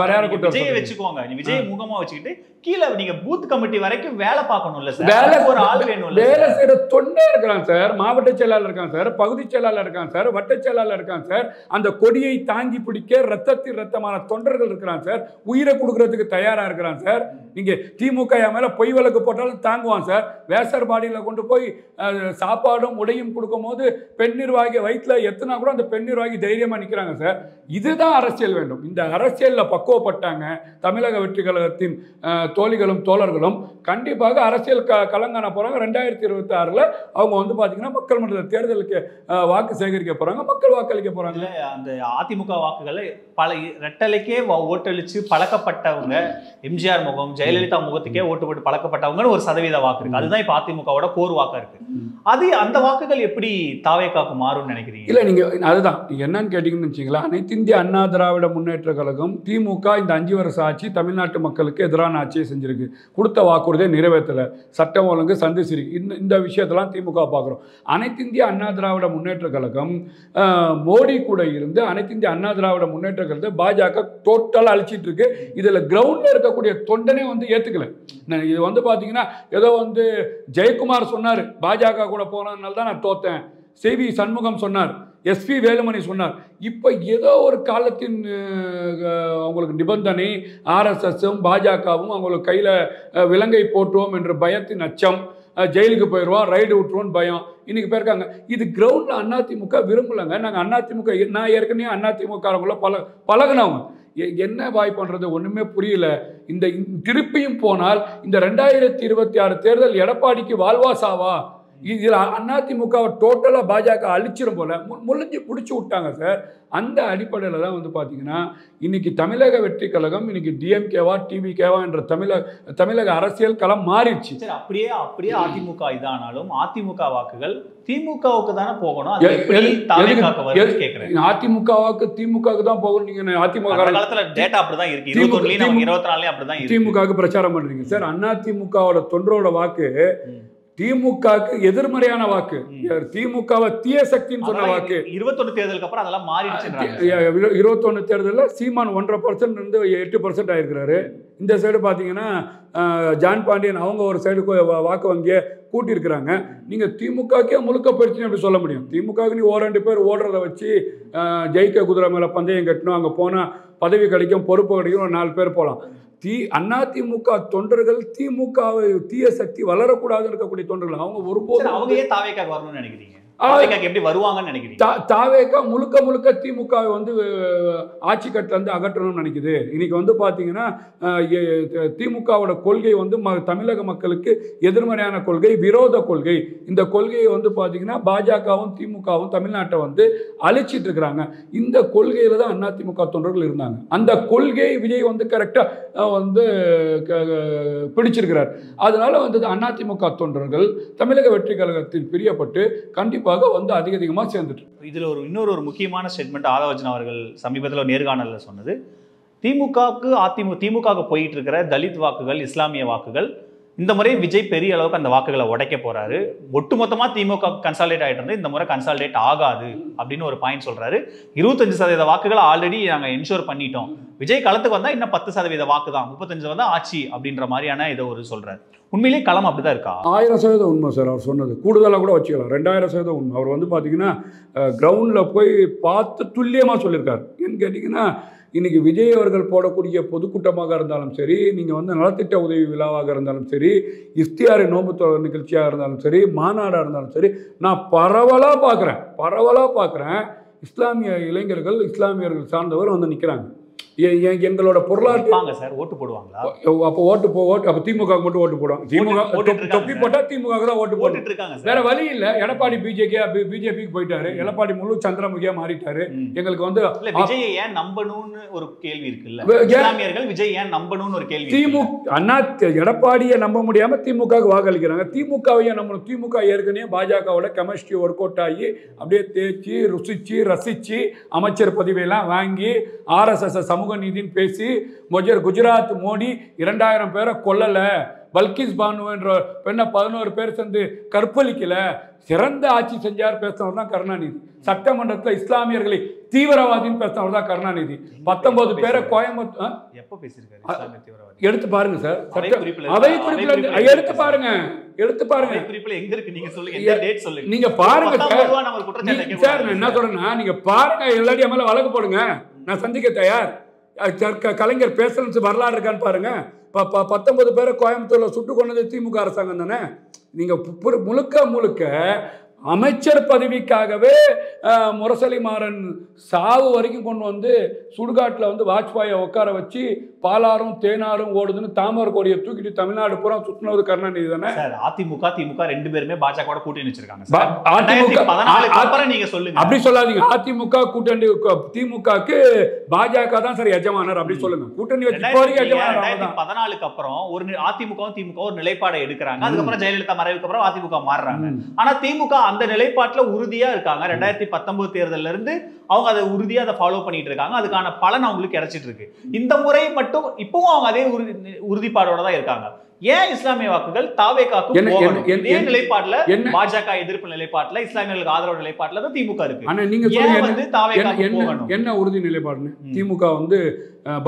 [SPEAKER 3] வேற யாரும் கூட்டு
[SPEAKER 4] விஜய் வச்சுக்கோங்க. விஜய் முகமாக வச்சுக்கிட்டு கீழே நீங்க பூத் கமிட்டி வரைக்கும் வேலை பார்க்கணும்ல சார். ஒரு ஆள் வேணும்.
[SPEAKER 3] வேலை செய்கிற தொண்டே இருக்கிறாங்க சார், மாவட்ட செயலாளர் இருக்காங்க சார், பகுதி செயலாளர் இருக்காங்க சார், வட்ட செயலாளர் இருக்காங்க சார், அந்த கொடியை தாங்கி பிடிக்க ரத்தத்தில் ரத்தமான தொண்டர்கள் இருக்கிறாங்க சார், உயிரை கொடுக்கறதுக்கு தயாரா இருக்கிறாங்க சார். நீங்க திமுக மேல பொய் வழக்கு போட்டாலும் தாங்குவான் சார். வேசர் பாடியில கொண்டு போய் சாப்பாடும் உடையும் கொடுக்கும் போது பெண் நிர்வாகி வயிற்றுல எத்தனா கூட அந்த பெண் நிர்வாகி தைரியமா நிக்கிறாங்க சார். இதுதான் அரசியல் வேண்டும். இந்த அரசியல்ல பக்குவப்பட்டாங்க தமிழக வெற்றி கழகத்தின் தோழிகளும் தோழர்களும் கண்டிப்பாக அரசியல் கலங்கான போறாங்க. 2026 அவங்க வந்து பாத்தீங்கன்னா மக்கள் மன்ற தேர்தலுக்கு வாக்கு சேகரிக்க போறாங்க, மக்கள் வாக்களிக்க போறாங்க.
[SPEAKER 4] அந்த அதிமுக வாக்குகளை பல ரெட்டலைக்கே ஓட்டளிச்சு பழக்கப்பட்டவங்க, எம்ஜிஆர் முகம், ஜெயலலிதா முகத்துக்கே ஓட்டு போட்டு பழக்கப்பட்டவங்கன்னு ஒரு சதவீத வாக்கு இருக்கு. அதுதான் இப்ப அதிமுகவோட கோர் வாக்கா இருக்கு. அது அந்த வாக்குகள் எப்படி தாவேக்காக்கு மாறும்னு நினைக்கிறீங்க?
[SPEAKER 3] இல்லை, நீங்கள் அதுதான் நீங்கள் என்னன்னு கேட்டிங்கன்னு வச்சிங்களா, அனைத்து இந்திய அண்ணா திராவிட முன்னேற்ற கழகம் திமுக இந்த 5 வருஷ ஆட்சி தமிழ்நாட்டு மக்களுக்கு எதிரான ஆட்சியை செஞ்சிருக்கு. கொடுத்த வாக்குறுதியை நிறைவேற்றலை, சட்டம் ஒழுங்கு சந்திச்சிரு, இந்த விஷயத்தெல்லாம் திமுக பார்க்குறோம். அனைத்து இந்திய அண்ணா திராவிட முன்னேற்ற கழகம் மோடி கூட இருந்து அனைத்து இந்திய அண்ணா திராவிட முன்னேற்ற கழகத்தை பாஜக டோட்டலாக அழிச்சிட்டு இருக்கு. இதில் கிரவுண்டில் இருக்கக்கூடிய தொண்டனே வந்து ஏற்றுக்கல. இது வந்து பார்த்தீங்கன்னா ஏதோ வந்து ஜெயக்குமார் சொன்னார் பாஜக கூட போனதுனால தான் நான் தோத்தேன், CV சண்முகம் சொன்னார், SP வேலுமணி சொன்னார். இப்போ ஏதோ ஒரு காலத்தின் அவங்களுக்கு நிபந்தனை, RSSம் பாஜகவும் அவங்களுக்கு கையில் விலங்கை போட்டுவோம் என்ற பயத்தின் அச்சம், ஜெயிலுக்கு போயிடுவோம், ரைடு விட்டுருவோன்னு பயம் இன்னைக்கு போயிருக்காங்க. இது கிரவுண்டில் அதிமுக விரும்பலைங்க. நாங்கள் அதிமுக, நான் ஏற்கனவே அதிமுகவங்கள பழகினவங்க. என்ன வாய் பண்ணுறது ஒன்றுமே புரியல. இந்த திருப்பியும் போனால் இந்த 2026 தேர்தல் எடப்பாடிக்கு வாழ்வா சாவா? இதில் அதிமுகவை டோட்டலாக பாஜக அழிச்சிடும் போல முழிஞ்சு பிடிச்சி விட்டாங்க சார். அந்த அடிப்படையில் தான் வந்து பார்த்தீங்கன்னா இன்னைக்கு தமிழக வெற்றி கழகம் இன்னைக்கு DMKவா TVKவா என்ற தமிழக அரசியல் களம் மாறிடுச்சு.
[SPEAKER 4] சரி, அப்படியே அதிமுக இதானாலும் அதிமுக வாக்குகள் திமுகவுக்கு தானே போகணும். அது எப்படி தாவேக்காக்கு வருதுன்னு கேக்குறேன்.
[SPEAKER 3] அதிமுக வாக்கு திமுகவுக்கு தான் போகணும். நீங்க அதிமுக
[SPEAKER 4] காலத்துல டேட்டா அப்படிதான் இருக்கு. 21லயும் 24லயும் அப்படிதான் இருக்கு.
[SPEAKER 3] திமுகவுக்கு பிரச்சாரம் பண்றீங்க சார். அதிமுகவோட தொண்டரோட வாக்கு திமுகவுக்கு எதிர்மறையான வாக்கு. திமுகவை தீய சக்தின்னு சொன்ன வாக்கு
[SPEAKER 4] 21 தேர்தலுக்கு அப்புறம் அதெல்லாம் மாறிடுச்சு.
[SPEAKER 3] 21 தேர்தலில் சீமான் 1.5% இருந்து 8% ஆயிருக்கிறாரு. இந்த சைடு பார்த்தீங்கன்னா ஜான் பாண்டியன் அவங்க ஒரு சைடு வாக்கு வங்கியை கூட்டியிருக்கிறாங்க. நீங்கள் திமுகக்கே முழுக்க போயிடுச்சுன்னு எப்படி சொல்ல முடியும்? திமுகவுக்கு நீ 2 பேர் ஓடுறத வச்சு ஜெயிக்க குதிரை மேலே பந்தயம் கட்டணும், அங்கே போனால் பதவி கிடைக்கும், பொறுப்பு கிடைக்கும், ஒரு 4 பேர் போகலாம். அதிமுக தொண்டர்கள் திமுகவை தீய சக்தி வளரக்கூடாதுன்னு இருக்கக்கூடிய தொண்டர்கள் அவங்க ஒருபோது
[SPEAKER 4] அவங்க ஏன் தாவேக்காக்கு வரணும்னு நினைக்கிறீங்க? எப்படி வருவாங்கன்னு நினைக்கிறீங்க?
[SPEAKER 3] தாவேக்கா முழுக்க திமுகவை வந்து ஆட்சி கட்டில இருந்து அகற்றணும்னு நினைக்குது. இன்னைக்கு வந்து பார்த்தீங்கன்னா திமுகவோட கொள்கை வந்து தமிழக மக்களுக்கு எதிர்மறையான கொள்கை, விரோத கொள்கை. இந்த கொள்கையை வந்து பார்த்தீங்கன்னா பாஜகவும் திமுகவும் தமிழ்நாட்டை வந்து அழிச்சிட்டு இருக்கிறாங்க. இந்த கொள்கையில தான் அதிமுக தொண்டர்கள் இருந்தாங்க. அந்த கொள்கையை விஜய் வந்து கரெக்டாக வந்து பிடிச்சிருக்கிறார். அதனால வந்து அதிமுக தொண்டர்கள் தமிழக வெற்றி கழகத்தில் பிரியப்பட்டு கண்டிப்பாக வந்து அதிகமாக சேர்ந்துட்டு.
[SPEAKER 4] இதுல இன்னொரு முக்கியமான ஸ்டேட்மெண்ட் ஆதவர்ஜன் அவர்கள் சமீபத்தில் ஒரு நேர்காணல்ல சொன்னது, திமுகவுக்கு போயிட்டு இருக்கிற தலித் வாக்குகள், இஸ்லாமிய வாக்குகள் இந்த முறை விஜய் பெரிய அளவுக்கு அந்த வாக்குகளை உடைக்க போறாரு. ஒட்டுமொத்தமா திமுக கன்சாலிடேட் ஆகிட்டு இருந்து இந்த முறை கன்சாலிடேட் ஆகாது அப்படின்னு ஒரு பாயிண்ட் சொல்றாரு. 25% வாக்குகளை ஆல்ரெடி நாங்க என்ஷோர் பண்ணிட்டோம், விஜய் களத்துக்கு வந்தா இன்னும் 10% வாக்கு தான், 35 வந்தா ஆட்சி அப்படின்ற மாதிரியான இதை ஒரு சொல்றாரு. உண்மையிலேயே களம் அப்படிதான் இருக்கா?
[SPEAKER 3] 1000% உண்மை சார். அவர் சொன்னது கூடுதலாக கூட வச்சுக்கலாம். 2000% உண்மை. அவர் வந்து பார்த்தீங்கன்னா கிரவுண்டில் போய் பார்த்து துல்லியமாக சொல்லியிருக்காரு. ஏன்னு கேட்டிங்கன்னா இன்றைக்கி விஜய் அவர்கள் போடக்கூடிய பொதுக்கூட்டமாக இருந்தாலும் சரி, நீங்கள் வந்து நலத்திட்ட உதவி விழாவாக இருந்தாலும் சரி, இஃப்தியாரி நோன்பு நிகழ்ச்சியாக இருந்தாலும் சரி, மாநாடாக இருந்தாலும் சரி, நான் பரவலாக பார்க்குறேன். இஸ்லாமிய இளைஞர்கள், இஸ்லாமியர்கள் சார்ந்தவர் வந்து நிற்கிறாங்க. எங்களோட பொருளாதார
[SPEAKER 4] சார் ஓட்டு போடுவாங்களா?
[SPEAKER 3] அப்போ அப்போ திமுக மட்டும் ஓட்டு போடுவாங்க. தொப்பி போட்டா திமுக தான் ஓட்டு போட்டு இருக்காங்க. வேற வழி இல்லை. எடப்பாடி பிஜேபிக்கு போயிட்டாரு. எடப்பாடி முழு சந்திரமுகியா மாறிட்டாரு. எங்களுக்கு வந்து
[SPEAKER 4] விஜய் ஏன் நம்பணும்னு ஒரு கேள்வி இருக்குல்ல, இஸ்லாமியர்கள் விஜய் ஏன் நம்பணும்னு ஒரு கேள்வி.
[SPEAKER 3] திமுக எடப்பாடியை நம்ப முடியாம திமுகவுக்கு வாக்களிக்கிறாங்க. திமுகவையே நம்பணும். திமுக ஏற்கனவே பாஜகவோட கெமிஸ்ட்ரி ஒர்க் அவுட் ஆகி அப்படியே தேய்ச்சி ருசிச்சு ரசிச்சு அமைச்சர் பதவியெல்லாம் வாங்கி RSS சமூக நீதின்னு பேசி குஜராத் மோடி 2000 பேரை கொல்லல, பல்கிஸ் பானு என்ற பெண்ணை 11 பேர் சேர்ந்து கற்பழிக்கல, சிறந்த ஆட்சி செஞ்சார் பேசினவர் தான் கருணாநிதி. சட்டமன்றத்தில் இஸ்லாமியர்களை தீவிரவாதின்னு பேசினவர் தான் கருணாநிதி. 19 பேரை கோயம்புத்தூர்
[SPEAKER 4] எப்போ பேசியிருக்காரு?
[SPEAKER 3] எடுத்து பாருங்க சார். அவை குறிப்பில் எடுத்து பாருங்க. நீங்க பாருங்க சார். நான் என்ன சொல்றேன்னா நீங்க பாருங்க, எல்லாத்தையும் மேல வழக்கு போடுங்க, நான் சந்திக்க தயார். கலைஞர் பேசலன்ஸ் வரலாறு இருக்கான்னு பாருங்க. 19 பேரை கோயம்புத்தூர்ல சுட்டு கொண்டது திமுக அரசாங்கம் தானே. நீங்க முழுக்க அமைச்சர் பதவிக்காகவே முரசொலி மாறன் சாவு வரைக்கும் கொண்டு வந்து சுடுகாட்டில் வந்து வாஜ்பாயை உட்கார வச்சு பாலாரும் தேனாரும் ஓடுதுன்னு தாமரை கொடியை தூக்கிட்டு தமிழ்நாடு பூரா சுத்தினது கருணாநிதி தானே.
[SPEAKER 4] அதிமுக திமுக ரெண்டு பேருமே பாஜக கூட்டணி வச்சிருக்காங்க. நீங்க சொல்லுங்க,
[SPEAKER 3] அப்படி சொல்லாதீங்க. அதிமுக கூட்டணி திமுகக்கு பாஜக தான் சார் எஜமானர் அப்படி சொல்லுங்க. கூட்டணி வச்சு
[SPEAKER 4] 2014 அப்புறம் ஒரு அதிமுக திமுக ஒரு நிலைப்பாடை எடுக்கிறாங்க. அதுக்கப்புறம் ஜெயலலிதா மறைவுக்கு அப்புறம் அதிமுக மாறுறாங்க. ஆனா திமுக அந்த நிலைப்பாட்டுல உறுதியா இருக்காங்க. 2019 தேர்தல்ல இருந்து அவங்க அதை உறுதியா அதை ஃபாலோ பண்ணிட்டு இருக்காங்க. அதுக்கான பலன் அவங்களுக்கு கிடைச்சிட்டு இருக்கு. இந்த முறை மட்டும் இப்பவும் அவங்க அதே உறுதிப்பாடோட தான் இருக்காங்க. ஏன் இஸ்லாமிய வாக்குகள் தாவேகாக்கு நிலைப்பாட்டுல பாஜக எதிர்ப்பு நிலைப்பாட்டுல இஸ்லாமியர்களுக்கு ஆதரவு நிலைப்பாட்டுல தான் திமுக இருக்கு.
[SPEAKER 3] ஆனா நீங்க சொல்லுங்க என்ன உறுதி நிலைப்பாடுன்னு. திமுக வந்து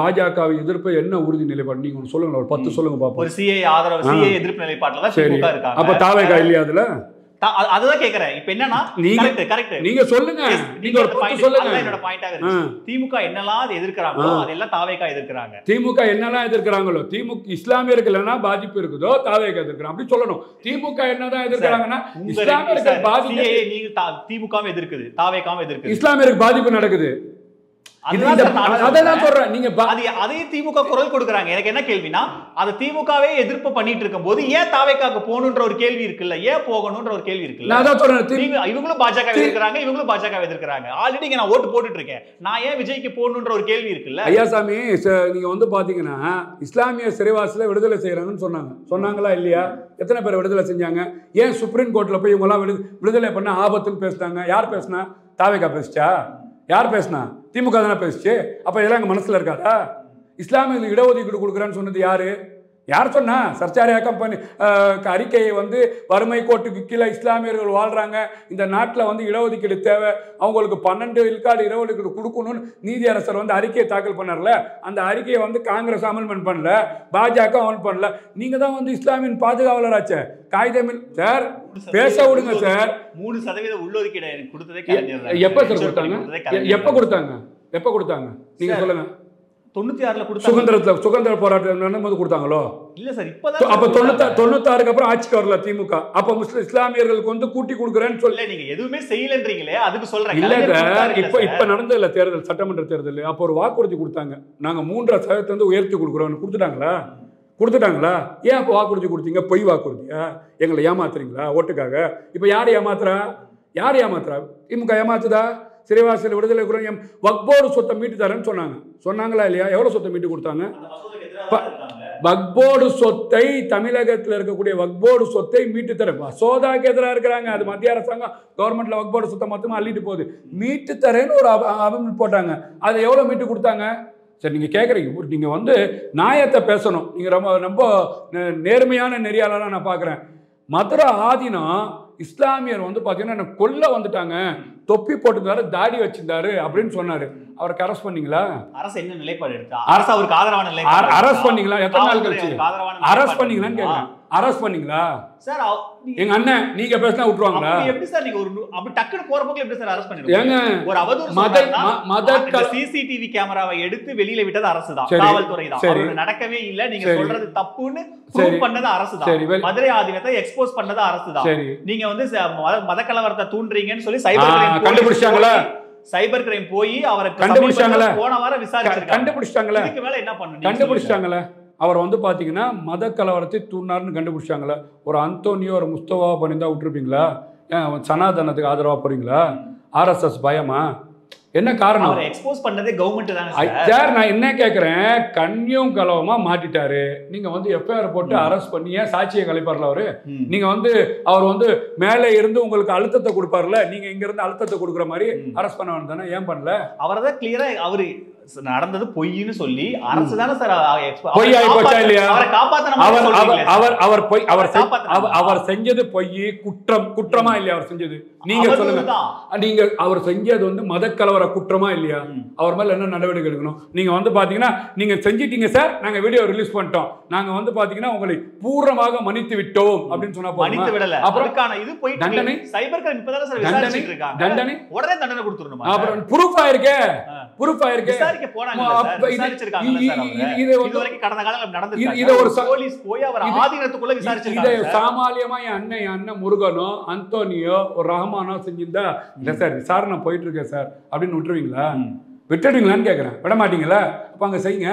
[SPEAKER 3] பாஜகவை எதிர்ப்பு என்ன உறுதி நிலைப்பாடு நீங்க சொல்லுங்க. ஒரு 10 சொல்லுங்க பாப்போம்.
[SPEAKER 4] ஒரு சிஏ ஆதரவு சிஏ எதிர்ப்பு நிலைப்பாட்டுல தான் திமுக இருக்காங்க.
[SPEAKER 3] அப்ப தாவேகா இல்லையா அதுல?
[SPEAKER 4] அதுதான் கேக்குறேன். இப்ப என்னன்னா
[SPEAKER 3] நீங்க சொல்லுங்க, நீங்க ஒரு பாயிண்ட் சொல்லுங்க.
[SPEAKER 4] என்னோட பாயிண்டா இருக்கு. திமுக என்னெல்லாம் எதிர்க்கறாங்களோ அதெல்லாம் தாவேகா எதிர்க்கறாங்க.
[SPEAKER 3] திமுக என்னெல்லாம் எதிர்க்கறாங்களோ, திமுக இஸ்லாமியருக்கு இல்லனா பாதிப்பு இருக்குதோ தாவேகா எதிர்க்கறாங்க அப்படி சொல்லணும். திமுக என்னதான் எதிர்க்கறாங்கன்னா இஸ்லாமியருக்கு பாதிப்பு,
[SPEAKER 4] நீங்க திமுகவும் எதிர்க்குது தாவேகாவும் எதிர்க்குது,
[SPEAKER 3] இஸ்லாமியருக்கு பாதிப்பு நடக்குது.
[SPEAKER 4] அதே திமுக குரல் கொடுக்கறாங்க. எனக்கு என்ன கேள்வினா, அது திமுகவே எதிர்ப்பு பண்ணிட்டு இருக்கும்போது ஏன் தாவேகாக்கு போகணும்ன்ற ஒரு கேள்வி இருக்குல்ல, ஏன் போகணும்ன்ற ஒரு கேள்வி இருக்குல்ல.
[SPEAKER 3] நான் அதான் சொல்றேன்,
[SPEAKER 4] இவங்களும் பாஜக எதிர்க்கறாங்க, இவங்களும் பாஜக எதிர்க்கறாங்க. ஆல்ரெடி நான் ஓட்டு போட்டுட்டு இருக்கேன், நான் ஏன் விஜய்க்கு போகணும்ன்ற ஒரு கேள்வி இருக்குல்ல.
[SPEAKER 3] ஐயாசாமி நீங்க வந்து பாத்தீங்கன்னா இஸ்லாமிய சிறைவாசில விடுதலை செய்யறாங்கன்னு சொன்னாங்களா இல்லையா? எத்தனை பேர் விடுதலை செஞ்சாங்க? ஏன் சுப்ரீம் கோர்ட்ல போய் இவங்க எல்லாம் விடுதலை பண்ண ஆபத்துன்னு பேசினாங்க? யார் பேசினா? தாவேகா பேசிச்சா? யார் பேசினா? திமுக தானே பேசிச்சு. அப்ப இதெல்லாம் எங்க மனசுல இருக்காதா? இஸ்லாமியர்களுக்கு இடஒதுக்கீடு கொடுக்குறான்னு சொன்னது யாரு? யார் சொன்னா? சர்ச்சாரியா கம்பெனி அறிக்கையை வந்து வறுமை கோட்டுக்கு கீழே இஸ்லாமியர்கள் வாழ்றாங்க, இந்த நாட்டில் வந்து இடஒதுக்கீடு தேவை, அவங்களுக்கு 12 விழுக்காடு இடஒதுக்கீடு கொடுக்கணும்னு நீதியரசர் வந்து அறிக்கையை தாக்கல் பண்ணார்ல, அந்த அறிக்கையை வந்து காங்கிரஸ் அமல்மெண்ட் பண்ணல, பாஜக அமல் பண்ணல. நீங்க தான் வந்து இஸ்லாமியின் பாதுகாவலராச்சே. காகிதமில் சார் பேச விடுங்க சார்.
[SPEAKER 4] 3% உள்ளொதுக்கீடு கொடுத்ததே
[SPEAKER 3] எப்ப சார் கொடுத்தாங்க? எப்ப கொடுத்தாங்க நீங்க சொல்லுங்க.
[SPEAKER 4] 96
[SPEAKER 3] சுதந்திர போராட்டம் நடக்கும்போது கொடுத்தாங்களோ?
[SPEAKER 4] இல்ல சார், இப்பதான்.
[SPEAKER 3] அப்ப 96க்கு அப்புறம் ஆட்சிக்கு வரல திமுக. அப்ப இஸ்லாமியர்களுக்கு வந்து கூட்டி கொடுக்குறேன்னு சொல்லி
[SPEAKER 4] நீங்க எதுவுமே செய்யலன்றீங்களே, அதுக்கு சொல்றேன்.
[SPEAKER 3] இல்ல சார், இப்ப நடந்தது இல்ல தேர்தல், சட்டமன்ற தேர்தல். அப்போ ஒரு வாக்குறுதி கொடுத்தாங்க, நாங்க 3% வந்து உயர்த்தி கொடுக்குறோம். கொடுத்துட்டாங்களா? ஏன் அப்போ வாக்குறுதி கொடுத்தீங்க? பொய் வாக்குறுதியா? எங்களை ஏமாத்துறீங்களா ஓட்டுக்காக? இப்ப யார் ஏமாத்துறா? திமுக ஏமாத்துதா? சிறைவாசியில் விடுதலை குறையும் வக்போர்டு சொத்தை மீட்டு தரேன்னு சொன்னாங்களா இல்லையா? எவ்வளவு சொத்தை மீட்டு கொடுத்தாங்க? வக்போர்டு சொத்தை, தமிழகத்தில் இருக்கக்கூடிய வக்போர்டு சொத்தை மீட்டு தர மசோதாக்கு எதிராக இருக்கிறாங்க. அது மத்திய அரசாங்கம் கவர்மெண்ட்ல வக்போர்டு சொத்தை மொத்தமா அள்ளிட்டு போகுது. மீட்டு தரேன்னு ஒரு அமெண்ட்மெண்ட் போட்டாங்க. அதை எவ்வளவு மீட்டு கொடுத்தாங்க? சரி, நீங்க கேட்குறீங்க, நீங்க வந்து நியாயத்தை பேசணும். நீங்க ரொம்ப நேர்மையான நெறியாளராக நான் பார்க்குறேன். மதுரை ஆதீனம் இஸ்லாமியர் வந்து பார்த்தீங்கன்னா கொல்ல வந்துட்டாங்க, தொப்பி போட்டுருந்தாரு, தாடி வச்சிருந்தாரு அப்படின்னு சொன்னாரு. அவருக்கு அரெஸ்ட் பண்ணீங்களா?
[SPEAKER 4] அரசு என்ன நிலைப்பாடு எடுத்தா? அரசு அவருக்கு ஆதரவான நிலைப்பாடு
[SPEAKER 3] அரெஸ்ட் பண்ணீங்களா? எத்தனை நாள் கழிச்சு அரெஸ்ட் பண்ணீங்களான்னு கேட்குறேன். அரெஸ்ட் பண்ணீங்களா
[SPEAKER 4] சார்?
[SPEAKER 3] எங்க அண்ணன் நீங்க பேசினா விட்டுருவாங்களா?
[SPEAKER 4] எப்படி சார் நீங்க ஒரு அப்படி டக்குனு போற போக்குல எப்படி சார் அரெஸ்ட் பண்ணிடுவீங்க? ஒரு அவதூறு சிசிடிவி கேமராவை எடுத்து வெளியில விட்டது அரசு தான், காவல்துறை தான். அது நடக்கவே இல்ல, நீங்க சொல்றது தப்புன்னு ப்ரூவ் பண்ணது அரசு தான். மதுரை ஆதீனத்தை எக்ஸ்போஸ் பண்ணது அரசு தான். நீங்க வந்து மத கலவரத்தை தூண்டுறீங்கன்னு சொல்லி சைபர் கிரைம் கண்டுபிடிச்சாங்களா? சைபர் கிரைம் போய் அவரை கண்டுபிடிச்சாங்களா? போன வாரம் விசாரிச்சிருக்காங்க. கண்டுபிடிச்சாங்களா? இதுக்கு மேல என்ன பண்ணணும்?
[SPEAKER 3] கண்டுபிடிச்சாங்களா? அவர் வந்து பார்த்தீங்கன்னா மத கலவரத்தை தூண்டினார்னு கண்டுபிடிச்சாங்களா? ஒரு அந்தோனியோ ஒரு முஸ்தவா பண்ணியிருந்தா விட்டுருப்பீங்களா? சனாதனத்துக்கு ஆதரவாக போறீங்களா? ஆர்எஸ்எஸ் பயமா? என்ன காரணம்?
[SPEAKER 4] அவரை எக்ஸ்போஸ் பண்ணதே கவர்மெண்ட் தானே
[SPEAKER 3] சார். நான் என்ன கேட்குறேன், கண்ணியும் கலவமா மாட்டிட்டாரு. நீங்க வந்து எஃப்ஐஆர் போட்டு அரெஸ்ட் பண்ணி ஏன் சாட்சியை கலைப்பார்ல அவரு? நீங்க வந்து அவர் வந்து மேலே இருந்து உங்களுக்கு அழுத்தத்தை கொடுப்பார்ல, நீங்க இங்க இருந்து அழுத்தத்தை கொடுக்குற மாதிரி அரெஸ்ட் பண்ண வேண்டாம் தானே? ஏன் பண்ணல?
[SPEAKER 4] அவரை தான் கிளியரா அவரு நடந்தது பொய்ன்னு சொல்லி அரசு தானே சார்
[SPEAKER 3] பொய் ஆகி போச்சா இல்லையா?
[SPEAKER 4] அவரை காப்பாத்தணும்.
[SPEAKER 3] அவர் செஞ்சது பொய், குற்றமா இல்லையா? அவர் செஞ்சது நீங்க சொல்லுங்க. நீங்க அவர் செஞ்சது வந்து மத கலவர குற்றமா இல்லையா? அவர் மேல என்ன நடவடிக்கை எடுக்கணும்? நீங்க வந்து பாத்தீங்கன்னா நீங்க செஞ்சிட்டீங்க சார், நாங்க வீடியோ ரிலீஸ் பண்ணிட்டோம், நாங்க வந்து பாத்தீங்கன்னா உங்களை பூர்ணமாக மன்னித்து விட்டோம் அப்படின்னு சொன்னா
[SPEAKER 4] மன்னித்து விடல. அப்புறம் இது போய் தண்டனை சைபர் கிரைம் இப்பதான் சார் விசாரிச்சிட்டு இருக்காங்க.
[SPEAKER 3] தண்டனை
[SPEAKER 4] உடனே தண்டனை கொடுத்துறணும்.
[SPEAKER 3] அப்புறம் ப்ரூஃப் ஆயிருக்கே, ப்ரூஃப் ஆயிருக்கு.
[SPEAKER 4] விசாரிக்க போறாங்க சார், விசாரிச்சிருக்காங்க சார். இது வரைக்கும் கடந்த காலத்துல நடந்துருக்கு.
[SPEAKER 3] இத ஒரு
[SPEAKER 4] போலீஸ் போய் அவர் ஆதீனத்துக்குள்ள விசாரிச்சிருக்காங்க.
[SPEAKER 3] இத சாமாலியமா என் அண்ணன் முருகனோ அந்தோனியோ ஒரு ரஹ்மானோ செஞ்சிருந்தா இல்ல சார் விசாரணை போயிட்டு இருக்கேன் சார் அப்படின்னு விட்டுருவீங்களா? விட்டுடுவீங்களான்னு கேட்குறேன். விட மாட்டீங்களா? அப்போ அங்கே செய்யுங்க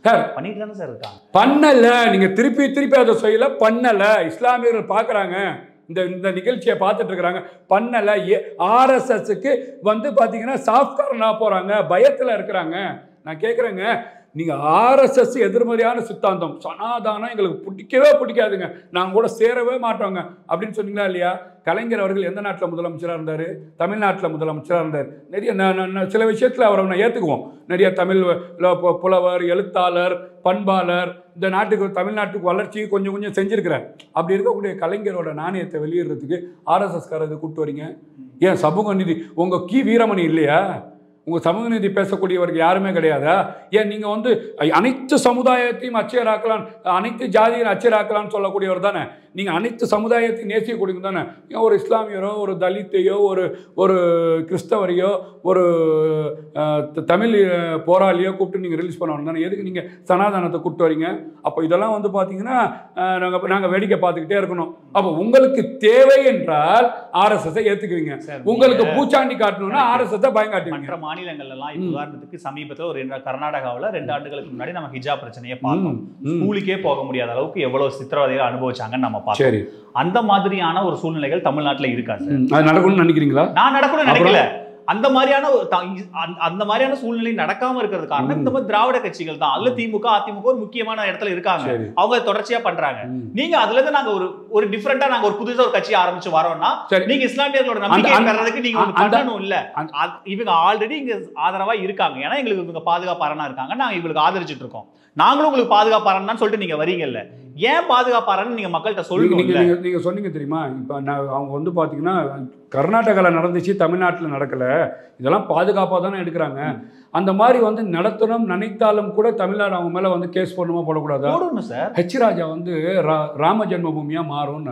[SPEAKER 3] சார். பண்ணிட்டு தானே சார் இருக்காங்க. பண்ணல, நீங்கள் திருப்பி அதை செய்யல, பண்ணலை. இஸ்லாமியர்கள் பார்க்குறாங்க, இந்த நிகழ்ச்சியை பார்த்துட்டு இருக்கிறாங்க. பண்ணலை. ஆர்எஸ்எஸ்க்கு வந்து பார்த்தீங்கன்னா சாஃப்ட்காரனாக போகிறாங்க, பயத்தில் இருக்கிறாங்க. நான் கேட்குறேங்க, நீங்கள் ஆர்எஸ்எஸ் எதிர்மறையான சித்தாந்தம் சனாதானம் எங்களுக்கு பிடிக்காதுங்க, நாங்கள் கூட சேரவே மாட்டோங்க அப்படின்னு சொன்னீங்களா இல்லையா? கலைஞர் அவர்கள் எந்த நாட்டில் முதலமைச்சராக இருந்தார்? தமிழ்நாட்டில் முதலமைச்சராக இருந்தார். நிறைய சில விஷயத்தில் அவரை நான் ஏற்றுக்குவோம். நிறைய தமிழ் புலவர், எழுத்தாளர், பண்பாளர், இந்த நாட்டுக்கு தமிழ்நாட்டுக்கு வளர்ச்சி கொஞ்சம் செஞ்சுருக்கிறார். அப்படி இருக்கக்கூடிய கலைஞரோட நாணயத்தை வெளியிடுறதுக்கு ஆர்எஸ்எஸ்காரருக்கு கூப்பிட்டு வரீங்க. ஏன் சமூக நீதி உங்கள் வீரமணி இல்லையா? உங்கள் சமூக நீதி பேசக்கூடியவருக்கு யாருமே கிடையாதா? ஏன் நீங்கள் வந்து அனைத்து சமுதாயத்தையும் அச்சராக்கலாம், அனைத்து ஜாதியும் அச்சராக்கலாம்னு சொல்லக்கூடியவர் தானே? நீங்கள் அனைத்து சமுதாயத்தையும் நேசிக்கக்கூடியது தானே? ஏன் ஒரு இஸ்லாமியரோ, ஒரு தலித்தையோ, ஒரு கிறிஸ்தவரையோ, ஒரு தமிழ் போராளியோ கூப்பிட்டு நீங்கள் ரிலீஸ் பண்ணணும் தானே? எதுக்கு நீங்கள் சனாதானத்தை கூப்பிட்டு வரீங்க? அப்போ இதெல்லாம் வந்து பார்த்தீங்கன்னா நாங்கள் வேடிக்கை பார்த்துக்கிட்டே இருக்கணும். அப்போ உங்களுக்கு தேவை என்றால் ஆர்எஸ்எஸ்ஸை ஏற்றுக்குவீங்க, உங்களுக்கு பூச்சாண்டி காட்டணும்னா ஆர்எஸ்எஸ்ஸை பயம் காட்டுவீங்க.
[SPEAKER 4] மாநிலங்கள்லாம் உதாரணத்துக்கு சமீபத்தில் ஒரு கர்நாடகாவில் 2 ஆண்டுகளுக்கு முன்னாடி நம்ம ஹிஜாப் பிரச்சனையை பார்த்தோம். ஸ்கூலுக்கே போக முடியாத அளவுக்கு எவ்வளவு சித்திரவதைகளை அனுபவிச்சாங்கன்னு நம்ம பார்த்தோம். அந்த மாதிரியான ஒரு சூழ்நிலைகள் தமிழ்நாட்டில் இருக்கா சார்? அது நடக்கணும்னு நினைக்கிறீங்களா? நான் நடக்கணும்னு நினைக்கல. அந்த மாதிரியான சூழ்நிலை நடக்காம இருக்கிறது காரணம் இந்த மாதிரி திராவிட கட்சிகள் தான். அதுல திமுக, அதிமுக ஒரு முக்கியமான இடத்துல இருக்காங்க, அவங்க தொடர்ச்சியா பண்றாங்க. நீங்க அதுல இருந்து நாங்க ஒரு டிஃபரெண்டா நாங்க ஒரு புதுசா ஒரு கட்சி ஆரம்பிச்சு வரோம்னா நீங்க இஸ்லாமியர்களோட நம்பிக்கை பெறறதுக்கு நீங்க பண்ணணும் இல்ல. இவங்க ஆல்ரெடி இங்க ஆதரவா இருக்காங்க, ஏன்னா எங்களுக்கு இவங்க பாதுகாப்பாரனா இருக்காங்க, நாங்க இவங்களுக்கு ஆதரிச்சுட்டு இருக்கோம். நாங்களும் உங்களுக்கு பாதுகாப்பாரன்னு சொல்லிட்டு நீங்க வரீங்கல்ல, ஏன் பாதுகாப்பாரன்னு நீங்க மக்கள்கிட்ட சொல்லுங்க.
[SPEAKER 3] நீங்க சொன்னீங்க தெரியுமா? இப்ப அவங்க வந்து பாத்தீங்கன்னா கர்நாடகாவில் நடந்துச்சு, தமிழ்நாட்டில் நடக்கல, இதெல்லாம் பாதுகாப்பாக தானே எடுக்கிறாங்க. அந்த மாதிரி வந்து நடத்தணும் நினைத்தாலும் கூட தமிழ்நாடு அவங்க மேலே வந்து கேஸ் போடணுமா போடக்கூடாதா? ஹெச் ராஜா வந்து ராம ஜென்மபூமியா மாறும்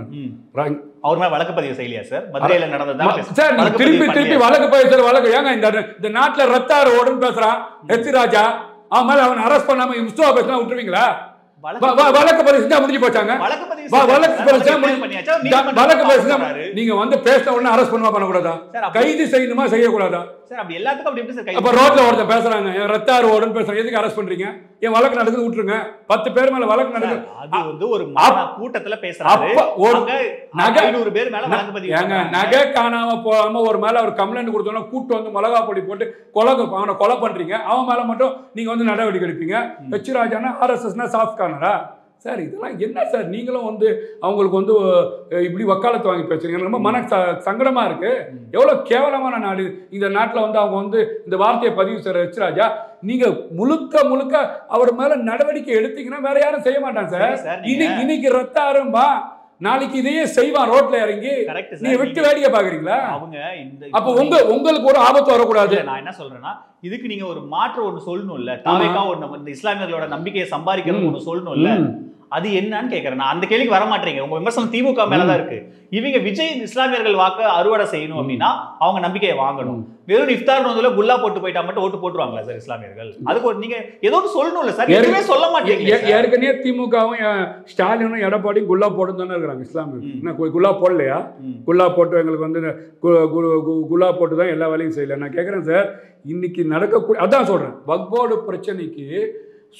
[SPEAKER 4] அவர் மேல வழக்கு பதிவு செய்யலையா சார்? மதுரையில நடந்தது
[SPEAKER 3] சார். நீங்க திருப்பி வழக்கு பதிவு வழக்கு ஏங்க இந்த நாட்டில் ரத்தாறு ஓடுன்னு பேசுறான் ஹெச் ராஜா. அவன் மேல அவன் அரெஸ்ட் பண்ணாம முஸ்தவா பேசினா விட்டுருவீங்களா? வழக்கு பதிவு செஞ்சா முடிஞ்சு போச்சாங்க. நீங்க வந்து பேசின உடனே அரெஸ்ட் பண்ணுமா பண்ணக்கூடாதா? கைது செய்யணுமா செய்யக்கூடாதா? அப்ப ரோட்ல ஒருத்தர் பேசுறாங்க, ரத்தாறு ஓடுன்னு பேசுறாங்க, எதுக்கு அரெஸ்ட் பண்றீங்க? என் வழக்கு நடக்குது விட்டுருங்க. 10 பேர் மேல வழக்கு நடக்குது.
[SPEAKER 4] கூட்டத்துல பேசுறாங்க,
[SPEAKER 3] நகை காணாம போகாம ஒரு மேல ஒரு கம்ப்ளைண்ட் கொடுத்தோம்னா கூட்டு வந்து மிளகா பொடி போட்டு அவனை கொலை பண்றீங்க. அவன் மேல மட்டும் நீங்க வந்து நடவடிக்கை எடுப்பீங்க. ஹெச் ராஜானா ஆர்எஸ்எஸ்னா சாஃப்ட் கார்னரா சார்? இதெல்லாம் என்ன சார்? நீங்களும் வந்து அவங்களுக்கு வந்து இப்படி வக்காலத்து வாங்கி பேசுறீங்க. ரொம்ப மன சங்கடமா இருக்கு. எவ்வளவு கேவலமான நாடு இந்த நாட்டில் வந்து அவங்க வந்து இந்த வார்த்தையை பதிவு செய்யற ஹெச் ராஜா. நீங்க முழுக்க அவர் மேல நடவடிக்கை எடுத்தீங்கன்னா வேற யாரும் செய்ய மாட்டாங்க சார். இன்னைக்கு ரத்த ஆரம்பா, நாளைக்கு இதையே செய்வான் ரோட்ல இறங்கி. நீங்க விட்டு வேடிக்கை பாக்குறீங்களா? அப்ப உங்களுக்கு ஒரு ஆபத்து வரக்கூடாது.
[SPEAKER 4] நான் என்ன சொல்றேன்னா, இதுக்கு நீங்க ஒரு மாற்று ஒண்ணு சொல்லணும் இல்ல. தாவேகா ஒண்ணு இஸ்லாமியர்களோட நம்பிக்கையை சம்பாதிக்கிறது ஒண்ணு சொல்லணும் இல்ல. அது என்னன்னு கேட்கறேன். நான் அந்த கேள்விக்கு வர மாட்டேங்க. உங்க விமர்சனம் திமுக மேலதான் இருக்கு. இவங்க விஜய் இஸ்லாமியர்கள் வாக்கு அறுவடை செய்யணும் அப்படின்னா அவங்க நம்பிக்கையை வாங்கணும். வெறும் இஃப்தார் நோதுல குல்லா போட்டு போயிட்டா மட்டும் ஓட்டு போட்டுருவாங்களா சார் இஸ்லாமியர்கள்? அதுக்கு நீங்க ஏதோ சொல்லணும் இல்ல சார்? எதுவுமே சொல்ல மாட்டீங்க.
[SPEAKER 3] ஏற்கனவே திமுகவும் ஸ்டாலினும் எடப்பாடியும் குல்லா போட்டு தானே இருக்கிறாங்க இஸ்லாமியர்கள். குல்லா போடலையா? குல்லா போட்டு எங்களுக்கு வந்து குல்லா போட்டு தான் எல்லா வேலையும் செய்யல. நான் கேட்குறேன் சார், இன்னைக்கு நடக்கக்கூடிய அதான் சொல்றேன், வக்போர்டு பிரச்சனைக்கு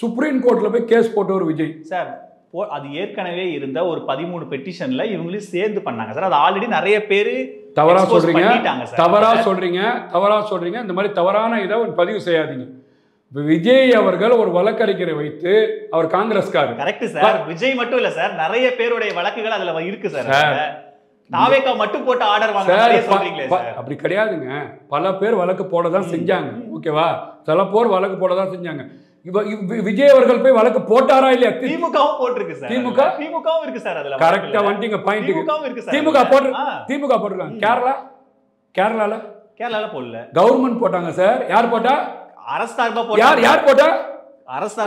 [SPEAKER 3] சுப்ரீம் கோர்ட்ல போய் கேஸ் போட்ட ஒரு விஜய்
[SPEAKER 4] சார். அது ஏற்கனவே இருந்த ஒரு 13 பெட்டிஷன்ல இவங்களையும் சேர்ந்து பண்ணாங்க சார். அது ஆல்ரெடி நிறைய பேர்
[SPEAKER 3] தவறா சொல்றீங்க. இந்த மாதிரி தவறான இதை பதிவு செய்யாதீங்க. விஜய் அவர்கள் ஒரு வழக்கறிஞரை வைத்து, அவர் காங்கிரஸ்காரர்.
[SPEAKER 4] Correct sir. விஜய் மட்டும் இல்ல சார், நிறைய பேருடைய வழக்குகள் அதுல இருக்கு சார். தாவேகா மட்டும் போட்டு ஆர்டர் வாங்க
[SPEAKER 3] அப்படி கிடையாதுங்க. பல பேர் வழக்கு போட தான் செஞ்சாங்க. ஓகேவா? சில பேர் வழக்கு போட தான் செஞ்சாங்க. விஜய் அவர்கள் போய் வழக்கு போட்டாரா இல்லையா?
[SPEAKER 4] திமுகவும் போட்டிருக்கு சார். திமுகவும் இருக்கு சார். அதுல
[SPEAKER 3] கரெக்ட்டா வந்துங்க பாயிண்ட். திமுக போட்டுருக்காங்க. கேரளால போடல, கவர்மெண்ட் போட்டாங்க சார். யார் போட்டா?
[SPEAKER 4] அரசு சார்பா போட்டா.
[SPEAKER 3] யார் போட்டா?
[SPEAKER 4] அரசு.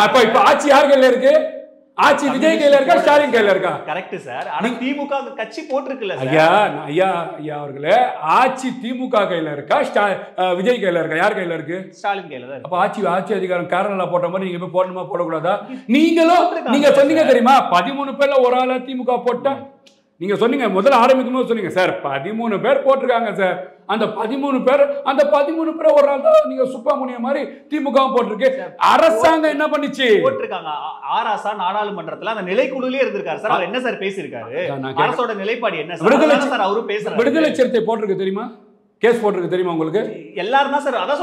[SPEAKER 3] அப்ப இப்ப ஆட்சி யார் கையில இருக்கு? ஆட்சி விஜய் கையில இருக்கா ஸ்டாலின் கையில இருக்கா?
[SPEAKER 4] Correct sir. ஆனா திமுக கட்சி போட்டிருக்குல்ல சார்.
[SPEAKER 3] ஐயா அவர்களே, ஆட்சி திமுக கையில இருக்கா விஜய் கையில இருக்கா? யார் கையில இருக்கு?
[SPEAKER 4] ஸ்டாலின் கையில தான்.
[SPEAKER 3] அப்ப ஆட்சி அதிகாரம் கேரளா போட்ட மாதிரி நீங்க போய் போடணுமா போடக்கூடாதா? நீங்க சொன்னீங்க தெரியுமா 13 பேர்ல ஒரு ஆளா திமுக போட்டா? நீங்க சொன்னீங்க முதல்ல ஆரம்பிக்கும் போது சொன்னீங்க சார் 13 பேர் போட்டிருக்காங்க சார். அந்த 13 பேர் ஒரு நாள் தான் நீங்க சுப்பிரமணியம் மாதிரி திமுக போட்டிருக்கு. அரசாங்கம் என்ன பண்ணிச்சு?
[SPEAKER 4] போட்டிருக்காங்க. ஆராசா நாடாளுமன்றத்துல அந்த நிலைக்குழுலயே இருந்திருக்காரு சார். அவர் என்ன சார் பேசியிருக்காரு? அரசோட நிலைப்பாடு என்ன சார்? அவரு பேசுறாரு.
[SPEAKER 3] விடுதலை சிறுத்தை போட்டிருக்கு தெரியுமா? கேஸ் போட்டிருக்கு தெரியுமா உங்களுக்கு?
[SPEAKER 4] எல்லாரும் தான் சார். அதான்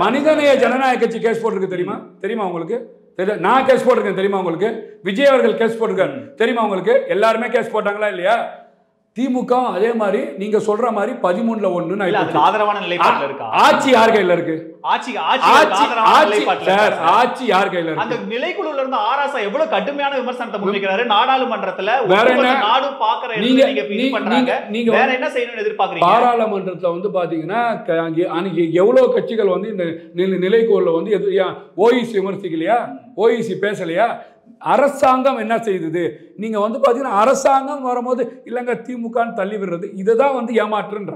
[SPEAKER 3] மனிதநேய ஜனநாயக கட்சி கேஸ் போட்டிருக்கு தெரியுமா உங்களுக்கு? நான் கேஸ் போட்டிருக்கேன் தெரியுமா உங்களுக்கு? விஜய் அவர்கள் கேஸ் போட்டிருக்காரு தெரியுமா உங்களுக்கு? எல்லாருமே கேஸ் போட்டாங்களா இல்லையா? திமுக அதே மாதிரி நீங்க சொல்ற மாதிரி 13ல 1
[SPEAKER 4] ஆதரவான நிலைப்பாட்டுல இருக்கா?
[SPEAKER 3] ஆட்சி யார் கையில இருக்கு?
[SPEAKER 4] ஆட்சி
[SPEAKER 3] யார் கையில இருக்கு?
[SPEAKER 4] அந்த நிலைக்குழுல இருந்து ஆராசா எவ்வளவு கடுமையான விமர்சனத்தை முன்வைக்கிறாரு நாடாளுமன்றத்துல. நாடு பாக்குற நீங்க வேற என்ன செய்யணும்னு எதிர்பார்க்கறீங்க?
[SPEAKER 3] பாராளுமன்றத்துல வந்து பாத்தீங்கன்னா எவ்வளவு கட்சிகள் வந்து இந்த நிலைக்குழுல வந்து ஓஇசி விமர்சிக்கலையா? ஓஇசி பேசலையா? அரசாங்கம் என்ன செய்தது? நீங்க வந்து பாத்தீங்கன்னா அரசாங்கம் வரும்போது இல்லங்க திமுகன்னு தள்ளி விடுறது, இதுதான் வந்து ஏமாற்றுன்ற.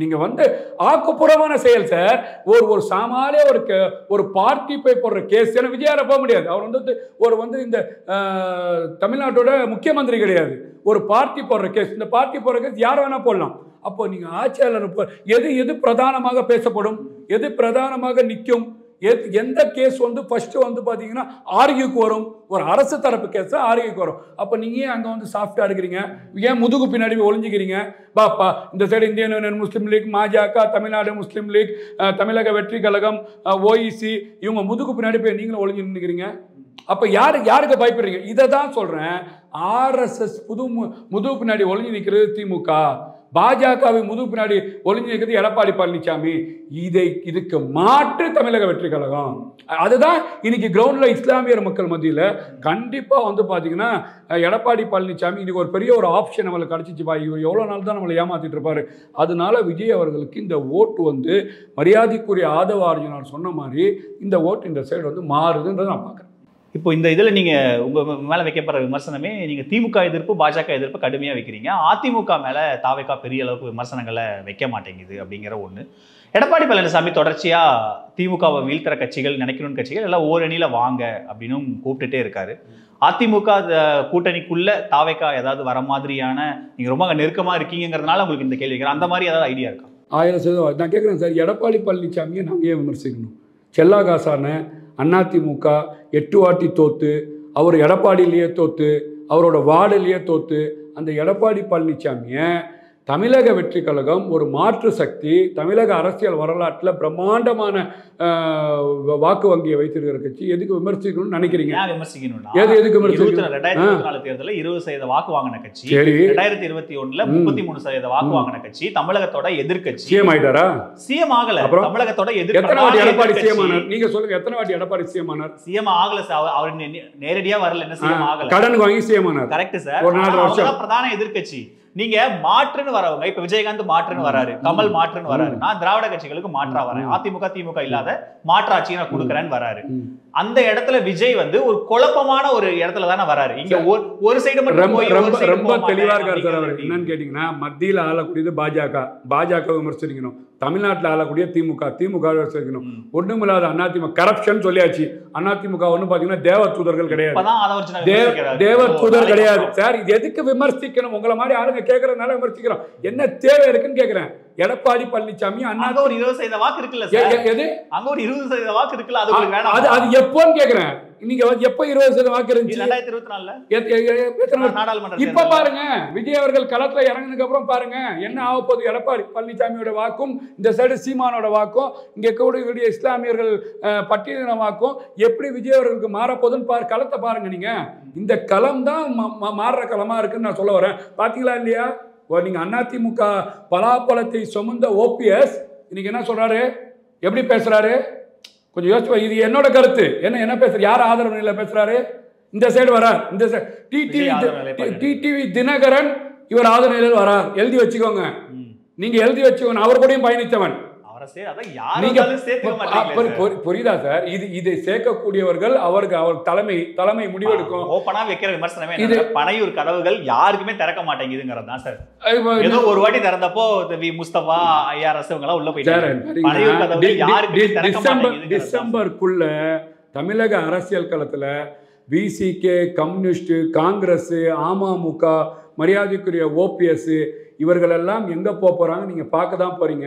[SPEAKER 3] நீங்க வந்து ஆக்கப்பூர்வமான செயல் சார். ஒரு சாமானிய ஒரு பார்ட்டி போய் போடுற கேஸ். ஏன்னா விஜயார போக முடியாது. அவர் வந்து இந்த தமிழ்நாட்டோட முக்கியமந்திரி கிடையாது. ஒரு பார்ட்டி போடுற கேஸ். இந்த பார்ட்டி போடுற கேஸ் யார் வேணா போடலாம். அப்போ நீங்க ஆட்சியாளர் எது பிரதானமாக பேசப்படும்? எது பிரதானமாக நிற்கும்? எந்த கேஸ் வந்து ஃபர்ஸ்ட் வந்து பாத்தீங்கன்னா ஆர்கியூக்கு வரும்? ஒரு அரசு தரப்பு கேஸ் ஆர்கியூக்கு வரும். அப்ப நீங்க அங்க வந்து சாஃப்டா இருக்கிறீங்க. ஏன் முதுகு பின்னாடி ஒளிஞ்சுக்கிறீங்க? பாப்பா இந்த சைடு இந்தியன் யூனியன் முஸ்லீம் லீக், பாஜக, தமிழ்நாடு முஸ்லீம் லீக், தமிழக வெற்றி கழகம், ஓஇசி, இவங்க முதுகு பின்னாடி போய் நீங்களும் ஒளிஞ்சு நிற்கிறீங்க. அப்ப யாருக்கு பயப்படுறீங்க? இதை தான் சொல்றேன். ஆர்எஸ்எஸ் முதுகு பின்னாடி ஒளிஞ்சு நிற்கிறது திமுக. பாஜகவை முதுகு பின்னாடி ஒளிஞ்சு நிற்கிறது எடப்பாடி பழனிசாமி. இதுக்கு மாற்று தமிழக வெற்றி கழகம். அதுதான் இன்னைக்கு கிரவுண்ட்ல இஸ்லாமியர் மக்கள் மத்தியில் கண்டிப்பா வந்து பாத்தீங்கன்னா எடப்பாடி பழனிசாமி இன்னைக்கு ஒரு பெரிய ஒரு ஆப்ஷன் நம்மளுக்கு கிடைச்சிச்சு. இவர் எவ்வளவு நாள் தான் நம்மளை ஏமாத்திட்டு இருப்பாரு. அதனால விஜய் அவர்களுக்கு இந்த ஓட்டு வந்து மரியாதைக்குரிய ஆதவ அர்ஜுனார் சொன்ன மாதிரி இந்த ஓட்டு இந்த சைடு வந்து மாறுதுன்றதை நான் பார்க்குறேன்.
[SPEAKER 4] இப்போ இந்த இதில் நீங்கள் உங்கள் மேலே வைக்கப்படுற விமர்சனமே நீங்கள் திமுக எதிர்ப்பு பாஜக எதிர்ப்பு கடுமையாக வைக்கிறீங்க. அதிமுக மேலே தாவேகா பெரிய அளவுக்கு விமர்சனங்களை வைக்க மாட்டேங்குது அப்படிங்கிற ஒன்று. எடப்பாடி பழனிசாமி தொடர்ச்சியாக திமுகவை வீழ்த்துற கட்சிகள், நினைக்கணும்னு கட்சிகள் எல்லாம் ஓரணியில் வாங்க அப்படின்னு கூப்பிட்டுட்டே இருக்காரு. அதிமுக கூட்டணிக்குள்ள தாவேகா ஏதாவது வர மாதிரியான நீங்கள் ரொம்ப நெருக்கமாக இருக்கீங்கிறதுனால உங்களுக்கு இந்த கேள்வி கேட்குறேன். அந்த மாதிரி ஏதாவது ஐடியா இருக்கா?
[SPEAKER 3] 1000% நான் கேட்குறேன் சார். எடப்பாடி பழனிசாமியை நாங்கள் ஏன் விமர்சிக்கணும்? செல்லாகாசான அதிமுக 8 வாட்டி தோத்து, அவர் எடப்பாடியிலேயே தோத்து, அவரோட வார்டிலேயே தோத்து, அந்த எடப்பாடி பழனிசாமியை தமிழக வெற்றி கழகம் ஒரு மாற்று சக்தி, தமிழக அரசியல் வரலாற்றில் பிரம்மாண்டமான வாக்கு வங்கியை வைத்திருக்கிற கட்சி எதுக்கு விமர்சிக்கணும்னு நினைக்கிறீங்க? எதுக்கு விமர்சிக்கணும்?
[SPEAKER 4] 2024 தேர்தலில் 20% வாக்கு வாங்கின கட்சி, 2021 33% வாக்கு வாங்கின கட்சி, தமிழகத்தோட எதிர்கட்சி.
[SPEAKER 3] சிஎம் ஆயிட்டாரா?
[SPEAKER 4] சிஎம் ஆகல. தமிழகத்தோட
[SPEAKER 3] எத்தனை வாட்டி எடப்பாடி சிஎம் ஆனார்? நீங்க சொல்லுங்க, எத்தனை வாட்டி எடப்பாடி சிஎம் ஆனார்?
[SPEAKER 4] சிஎம் ஆகல சார். அவர் நேரடியா வரல. என்ன சிஎம் ஆகல,
[SPEAKER 3] கடன் வாங்கி சிஎம் ஆனார்.
[SPEAKER 4] Correct sir. ஒரு 4 வருஷம் பிரதான எதிர்கட்சி. நீங்க மாற்றுன்னு வரவங்க, இப்ப விஜயகாந்த் மாற்றுன்னு வராரு, கமல் மாற்றுன்னு வராரு, நான் திராவிட கட்சிகளுக்கு மாற்றா வரேன், அதிமுக திமுக இல்லாத மாற்றாட்சி நான் கொடுக்குறேன்னு வராரு. அந்த இடத்துல விஜய் வந்து ஒரு குழப்பமான ஒரு இடத்துல தானே வராரு. இங்க ஒரு சைடு மட்டும்
[SPEAKER 3] ரொம்ப தெளிவா இருக்காரு சார். அவர் என்னன்னு கேட்டீங்கன்னா, மத்தியில் ஆளக்கூடியது பாஜக விமர்சிக்கணும், தமிழ்நாட்டில் ஆளக்கூடிய திமுக விமர்சிக்கணும். ஒண்ணுமில்லாத அதிமுக கரப்ஷன் சொல்லியாச்சு. அதிமுக ஒண்ணு பாத்தீங்கன்னா தேவ தூதர்கள் கிடையாது, தேவ தூதர் கிடையாது சார். இது எதுக்கு விமர்சிக்கணும்? உங்களை மாதிரி ஆளுங்க கேட்கறதுனால விமர்சிக்கிறோம். என்ன தேவை இருக்குன்னு கேட்கிறேன். எடப்பாடி பழனிசாமி
[SPEAKER 4] அங்க ஒரு 20% வாக்கு இருக்குல்ல சார், அங்க ஒரு 20% வாக்கு இருக்குல்ல, அது உங்களுக்கு வேணாம்?
[SPEAKER 3] அது எப்போன்னு கேக்குறேன். நீங்க எப்ப 20% வாக்கு இருந்துச்சு?
[SPEAKER 4] 2024
[SPEAKER 3] இப்ப பாருங்க, விஜய் அவர்கள் களத்துல இறங்கினதுக்கு அப்புறம் பாருங்க என்ன ஆக போகுது. எடப்பாடி பழனிசாமியோட வாக்கும், இந்த சைடு சீமானோட வாக்கும், இங்க கூடிய இஸ்லாமியர்கள் பட்டியலின வாக்கும் எப்படி விஜய் அவர்களுக்கு மாறப்போகுதுன்னு களத்தை பாருங்க. நீங்க இந்த களம் தான் மாறுற களமா இருக்குன்னு நான் சொல்ல வரேன். பாத்தீங்களா இல்லையா? நீங்க அதிமுக பலாப்பழத்தை சுமந்த ஓபிஎஸ் இன்னைக்கு என்ன சொல்றாரு, எப்படி பேசுறாரு? கொஞ்சம் யோசிச்சு. இது என்னோட கருத்து. என்ன பேசுற, யார் ஆதரவு நிலையில பேசுறாரு? இந்த சைடு வரார், இந்த டிடிவி தினகரன் இவர் ஆதரவு நிலையில் வரார். எழுதி வச்சுக்கோங்க, நீங்க எழுதி வச்சுக்கோங்க. அவர் கூடயும் பயணித்தவன்.
[SPEAKER 4] அரசே அதான் யாரும் சேர்த்துக்க மாட்டீங்க.
[SPEAKER 3] புரியுதா சார்? இதை சேர்க்கக்கூடியவர்கள் அவர் தலைமை முடிவெடுக்கும்.
[SPEAKER 4] ஓப்பனா வைக்கிற விமர்சனமே இது பனையூர் கதவுகள் யாருக்குமே திறக்க மாட்டேங்குதுங்கிறது தான் சார். ஏதோ ஒரு வாட்டி திறந்தப்போ முஸ்தபா ஐஆர்எஸ் இவங்க எல்லாம் உள்ள போயிட்டாங்க. பனையூர் கதவுகள் யாருக்குமே திறக்க மாட்டேங்குது.
[SPEAKER 3] டிசம்பருக்குள்ள தமிழக அரசியல் களத்துல விசிகே, கம்யூனிஸ்ட், காங்கிரஸ், அமமுக, மரியாதைக்குரிய ஓபிஎஸ் இவர்களெல்லாம் எங்கே போகிறாங்க நீங்கள் பார்க்க தான் போகிறீங்க.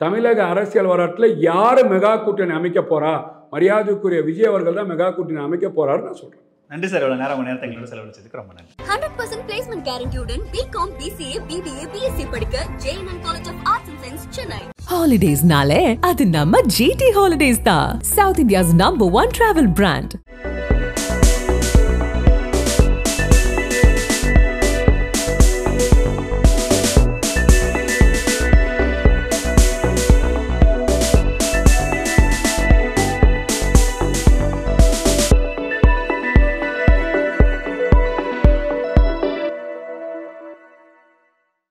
[SPEAKER 3] தமிழக அரசியல் வரலாற்றில் யார் மெகா கூட்டணி அமைக்க போகிறா? மரியாதைக்குரிய விஜய் அவர்கள் தான் மெகா கூட்டணி அமைக்க போகிறாருன்னு நான் சொல்கிறேன்.
[SPEAKER 4] நன்றி சார். இவ்வளோ நேரம் நேரத்தை எங்களோட செலவழிச்சதுக்கு ரொம்ப நன்றி.
[SPEAKER 1] 100% பிளேஸ்மெண்ட் கேரண்டியுடன் பிகாம், பிசிஏ, பிபிஏ, பிஎஸ்சி படிக்க JNN College of Arts and Science, Chennai.
[SPEAKER 2] Holidays nale adu namma GT Holidays da, South India's #1 travel brand.